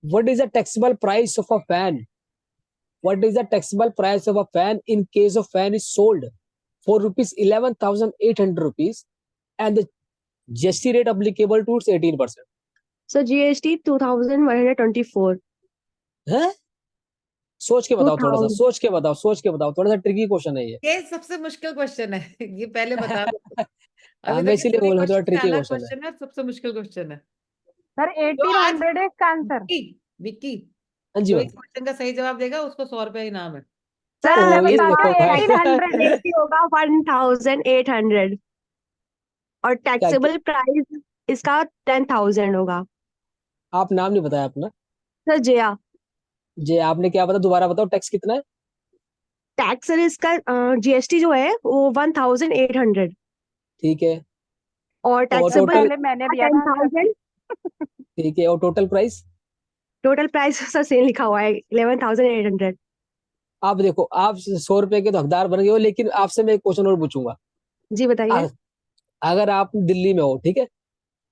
What is the taxable price of a fan? What is the taxable price of a fan in case of fan is sold for rupees 11,800 rupees and the GST rate applicable to its 18%? So GST 2,124. हैं? सोच के बताओ, थोड़ा सा 2,000. सोच के बताओ, सोच के बताओ, थोड़ा सा ट्रिकी क्वेश्चन है ये। ये सबसे मुश्किल क्वेश्चन है ये पहले बता दो। अभी मैं तक के इसीलिए सभी बोल रहा हूँ, थोड़ा क्वेश्चन ट्रिकी अलग क्वेश्चन है। क्वेश्चन है, सबसे मुश्किल क्वेश्चन है। सर तो आज 1800 है इसका आंसर। विक्की विक्की हाँ जी जो मैम। इस क्वेश्चन का सही जवाब देगा उसको 100 रुपया इनाम है। सर सर मैं ये बताती देखो हूँ भाई 1800 है। GST होगा 1,800 और क्या क्या? टैक्सेबल प्राइस इसका 10,000 होगा। आप नाम नहीं बताया अपना। सर जया। जी, आपने क्या बताया, दोबारा बताओ, टैक्स कितना है? टैक्स सर इसका GST जो है वो 1,800 ठीक है। और और टैक्सेबल टोटल? पहले मैंने दिया था आंसर। 10,000। ठीक है, और total price? Total price sir same लिखा हुआ है 11,800। आप देखो, आप 100 रुपए के तो हकदार बन गए हो, लेकिन आपसे मैं एक क्वेश्चन और पूछूंगा। जी बताइए। अगर आप दिल्ली में हो, ठीक है,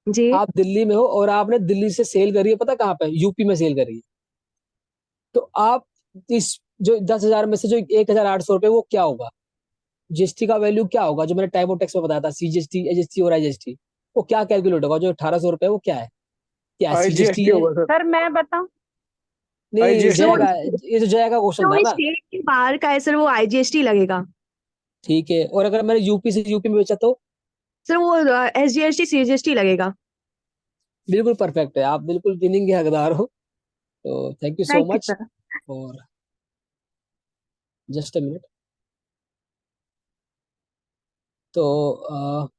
जी। आप दिल्ली में हो और आपने दिल्ली से सेल करी है, पता कहाँ पे? यूपी में सेल करी है। तो आप इस जो 10,000 में से जो 1,800 रुपए वो क्या होगा? जीएसटी का वैल्यू क्या होगा, जो मैंने टाइप ऑफ टैक्स में बताया था, सीजीएसटी, एजीएसटी और आईजीएसटी, वो क्या कैलकुलेट होगा? जो 1,800 रुपए वो क्या है? क्या है, सीजीएसटी IGST है? होगा सर। सर मैं बताऊं? नहीं, IGST जो जया का, ये जो जया का क्वेश्चन था जो ना। स्टेट के बाहर का है सर वो IGST लगेगा। ठीक है, और अगर मैंने यूपी से यूपी में बेचा तो? सर वो SGST CGST लगेगा। बिल्कुल परफेक्ट है, आप बिल्कुल विनिंग के हकदार हो। तो thank you so thank you much. Sir. और जस्ट अ मिनट। तो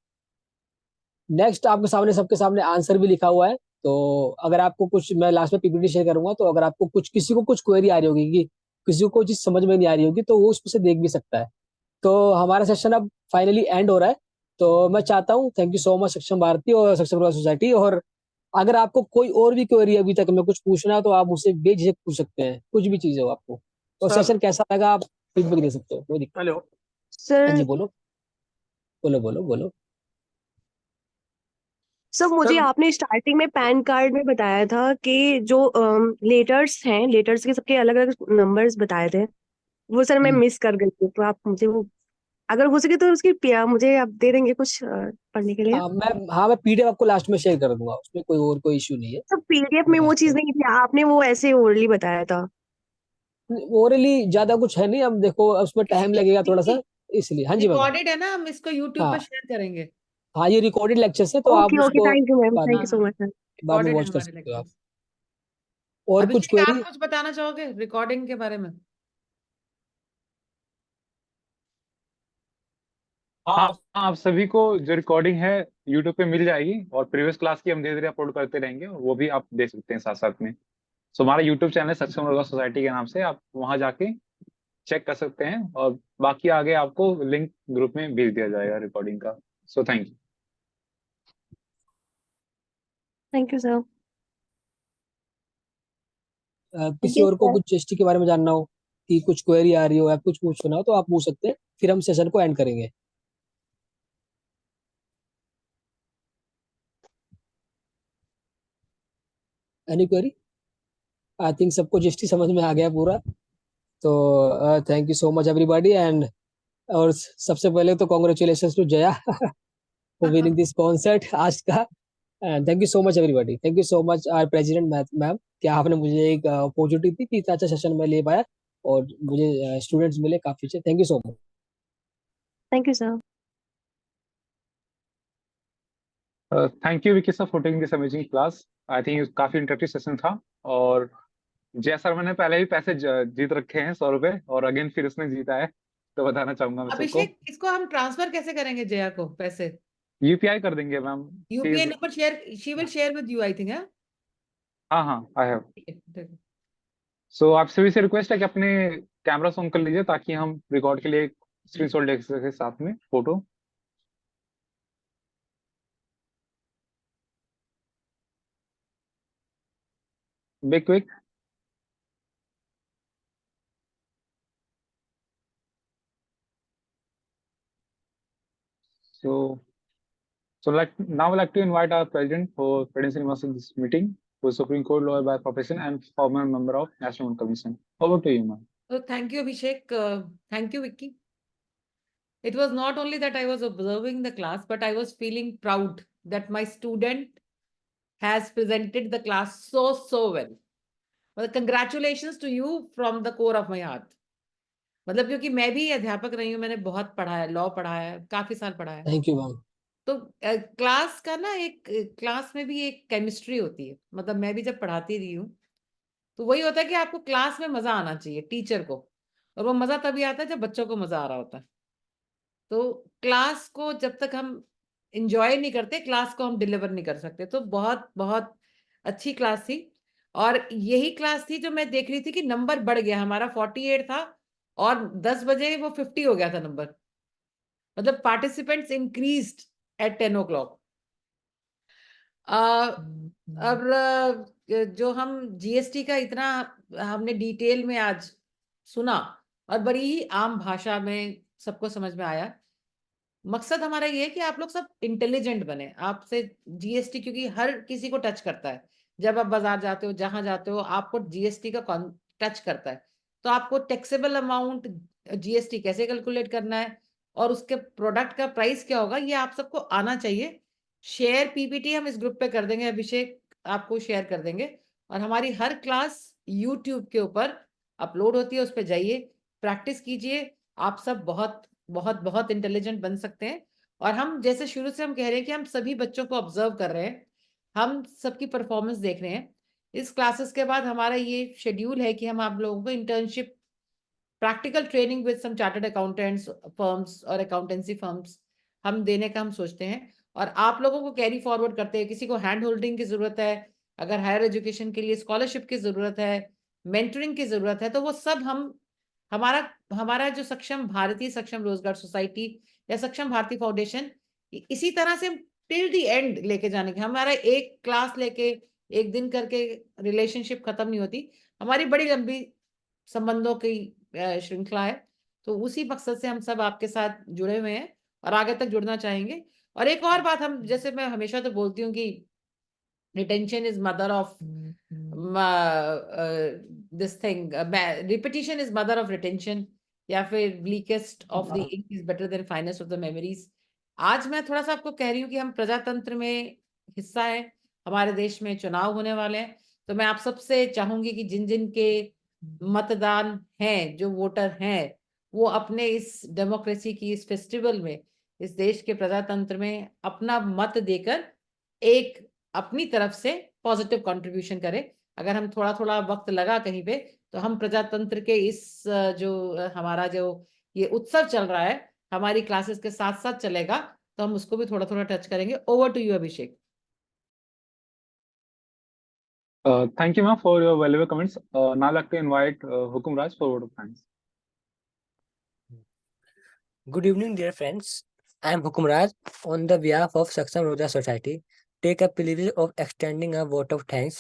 नेक्स्ट आपके सामने, सबके सामने आंसर भी लिखा हुआ है। तो अगर आपको कुछ, मैं लास्ट में पीपीटी शेयर करूंगा, तो अगर आपको कुछ, किसी को कुछ क्वेरी आ रही होगी कि किसी को कोई चीज समझ में नहीं आ रही होगी, तो वो उससे देख भी सकता है। तो हमारा सेशन अब फाइनली एंड हो रहा है। तो मैं चाहता हूँ, थैंक यू सो मच सक्षम भारती और सक्षम रोजगार सोसाइटी। और अगर आपको कोई और भी क्वेरी अभी तक में कुछ पूछना है तो आप मुझसे बेझिझक पूछ सकते हैं, कुछ भी चीज हो आपको। और सर सेशन कैसा लगा आप फीडबैक दे सकते हो, कोई दिक्कत। हेलो। हाँ जी, सर बोलो बोलो बोलो बोलो। सर मुझे सर आपने स्टार्टिंग में पैन कार्ड में बताया था कि जो लेटर्स हैं, लेटर्स के सबके अलग अलग नंबर्स बताए थे, वो सर मैं मिस कर गई थी। तो आप मुझे वो अगर हो सके तो उसकी मुझे आप दे देंगे कुछ पढ़ने के लिए। मैं पीडीएफ आपको लास्ट में शेयर कर दूंगा, उसमें कोई और कोई इशू नहीं है। सर PDF में वो चीज नहीं थी, आपने वो ऐसे ओरली बताया था। ओरली ज्यादा कुछ है नहीं, अब देखो उसमें टाइम लगेगा थोड़ा सा, इसलिए। हाँ जी मैम। रिकॉर्डेड है ना, हम इसको यूट्यूब पे हाँ शेयर करेंगे। हाँ, ये रिकॉर्डेड लेक्चर्स है, तो आप ओके ओके, उसको थैंक यू मैम, बाद थैंक में यू हाँ सो हाँ मच सर। बाद में रिकॉर्डेड है वॉच कर हमारे सकते हो आप। लेक्चर्स। और कुछ अभिषेक आप क्वेरी? कुछ बताना चाहोगे रिकॉर्डिंग के बारे में? हाँ, आप सभी को जो रिकॉर्डिंग है यूट्यूब पे मिल जाएगी, और प्रीवियस क्लास की हम धीरे धीरे अपलोड करते रहेंगे, और वो भी आप देख सकते हैं साथ साथ में। सो हमारा यूट्यूब चैनल है सक्षम रोजगार सोसाइटी के नाम से, आप वहां जाके चेक कर सकते हैं, और बाकी आगे आपको लिंक ग्रुप में भेज दिया जाएगा रिकॉर्डिंग का। So thank you. Thank you sir. Thank किसी यू और को सर। कुछ जीएसटी के बारे में जानना हो, कि कुछ क्वेरी आ रही हो या कुछ पूछना हो, तो आप पूछ सकते हैं, फिर हम सेशन को एंड करेंगे। Any query? आई थिंक सबको जीएसटी समझ में आ गया पूरा। तो thank you so much everybody, and और सबसे पहले तो congratulation to Jaya for winning this concert आज का। And thank you so much everybody, thank you so much our president ma'am, कि आपने मुझे एक अपॉर्चुनिटी दी कि इतना अच्छा सेशन में ले पाया, और मुझे स्टूडेंट्स मिले काफी अच्छे। Thank you so much. Thank you, sir. Thank you Vicky sir for taking this amazing class. I think काफी इंटरेक्टिव सेशन था। और जय सर मैंने पहले भी पैसे जीत रखे हैं 100 रुपए, और अगेन फिर उसने जीता है, तो बताना चाहूंगा मैं सबको। अभिषेक, इसको हम ट्रांसफर कैसे करेंगे जया को पैसे? यूपीआई कर देंगे ma'am. UPI number share, she will share with you I think. हाँ हाँ आई हैव। ठीक है, ठीक है। सो आप सभी से रिक्वेस्ट है कि अपने कैमरा ऑन कर लीजिए ताकि हम रिकॉर्ड के लिए स्क्रीनशॉट ले सके साथ में photo. Big quick. So now I'd like to invite our president for presidency remarks in this meeting, who is Supreme Court lawyer by profession and former member of National Women Commission. Over to you, ma'am. So thank you, Abhishek. Thank you, Vicky. It was not only that I was observing the class, but I was feeling proud that my student has presented the class so well. Well, congratulations to you from the core of my heart. मतलब क्योंकि मैं भी अध्यापक रही हूँ, मैंने बहुत पढ़ा है, लॉ पढ़ा है, काफी साल पढ़ा है। Thank you ma'am. तो क्लास का ना एक क्लास में भी एक केमिस्ट्री होती है। मतलब मैं भी जब पढ़ाती रही हूँ तो वही होता है कि आपको क्लास में मजा आना चाहिए टीचर को, और वो मजा तभी आता है जब बच्चों को मजा आ रहा होता है। तो क्लास को जब तक हम इंजॉय नहीं करते, क्लास को हम डिलीवर नहीं कर सकते। तो बहुत बहुत अच्छी क्लास थी, और यही क्लास थी जो मैं देख रही थी कि नंबर बढ़ गया। हमारा 48 था और 10 बजे वो 50 हो गया था नंबर। मतलब पार्टिसिपेंट्स इंक्रीज्ड एट 10 o'clock। अब जो हम जीएसटी का इतना हमने डिटेल में आज सुना और बड़ी ही आम भाषा में सबको समझ में आया। मकसद हमारा ये है कि आप लोग सब इंटेलिजेंट बने। आपसे जीएसटी क्योंकि हर किसी को टच करता है। जब आप बाजार जाते हो, जहां जाते हो, आपको जीएसटी का टच करता है। तो आपको टैक्सेबल अमाउंट जीएसटी कैसे कैलकुलेट करना है और उसके प्रोडक्ट का प्राइस क्या होगा, ये आप सबको आना चाहिए। शेयर पीपीटी हम इस ग्रुप पे कर देंगे, अभिषेक आपको शेयर कर देंगे। और हमारी हर क्लास यूट्यूब के ऊपर अपलोड होती है, उस पर जाइए, प्रैक्टिस कीजिए। आप सब बहुत बहुत बहुत इंटेलिजेंट बन सकते हैं। और हम जैसे शुरू से हम कह रहे हैं कि हम सभी बच्चों को ऑब्जर्व कर रहे हैं, हम सबकी परफॉर्मेंस देख रहे हैं। इस क्लासेस के बाद हमारा ये शेड्यूल है कि हम आप लोगों को internship, practical training with some chartered accountants firms और अकाउंटेंसी फर्म्स हम देने का हम सोचते हैं। और आप लोगों को कैरी फॉरवर्ड करते हैं। किसी को हैंड होल्डिंग की जरूरत है, अगर हायर एजुकेशन के लिए स्कॉलरशिप की जरूरत है, मेंटरिंग की जरूरत है, तो वो सब हम हमारा जो सक्षम भारतीय सक्षम रोजगार सोसाइटी या सक्षम भारतीय फाउंडेशन, इसी तरह से टिल द एंड लेके जाने के। हमारा एक क्लास लेके एक दिन करके रिलेशनशिप खत्म नहीं होती, हमारी बड़ी लंबी संबंधों की श्रृंखला है। तो उसी मकसद से हम सब आपके साथ जुड़े हुए हैं और आगे तक जुड़ना चाहेंगे। और एक और बात, हम जैसे मैं हमेशा तो बोलती हूँ कि retention is mother of this thing, repetition is mother of retention, या फिर weakest of the ink is better than finest of the memories. आज मैं थोड़ा सा आपको कह रही हूँ कि हम प्रजातंत्र में हिस्सा है, हमारे देश में चुनाव होने वाले हैं। तो मैं आप सबसे चाहूंगी कि जिन जिन के मतदान हैं, जो वोटर हैं, वो अपने इस डेमोक्रेसी की इस फेस्टिवल में, इस देश के प्रजातंत्र में अपना मत देकर एक अपनी तरफ से पॉजिटिव कंट्रीब्यूशन करें। अगर हम थोड़ा थोड़ा वक्त लगा कहीं पे, तो हम प्रजातंत्र के इस जो हमारा जो ये उत्सव चल रहा है, हमारी क्लासेस के साथ साथ चलेगा, तो हम उसको भी थोड़ा थोड़ा टच करेंगे। Over to you Abhishek. Thank you, ma'am, for your valuable comments. Now I'd like to invite Hukum Raj for vote of thanks. Good evening, dear friends. I am Hukum Raj. On the behalf of Saksham Roja Society, take a privilege of extending a vote of thanks.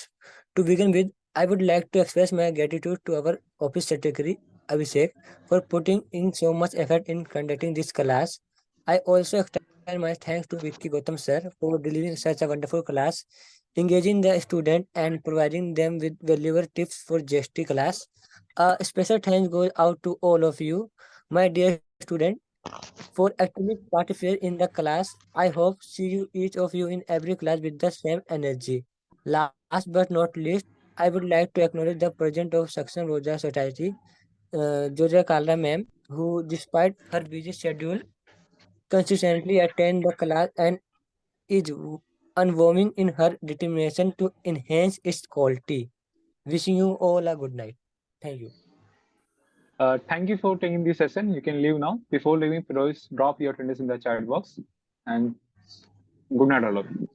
To begin with, I would like to express my gratitude to our office secretary, Abhishek, for putting in so much effort in conducting this class. I also extend my thanks to Vicky Gautam sir for delivering such a wonderful class, engaging the student and providing them with valuable tips for GST class. A special thanks goes out to all of you, my dear student, for actively participate in the class. I hope see you each of you in every class with the same energy. Last but not least, I would like to acknowledge the president of Saksham Roja Society, Joja Kalra ma'am, who despite her busy schedule consistently attend the class and is unwavering in her determination to enhance its quality. Wishing you all a good night. Thank you. Thank you for taking this session. You can leave now. Before leaving, please drop your attendance in the chat box. And good night, all of you.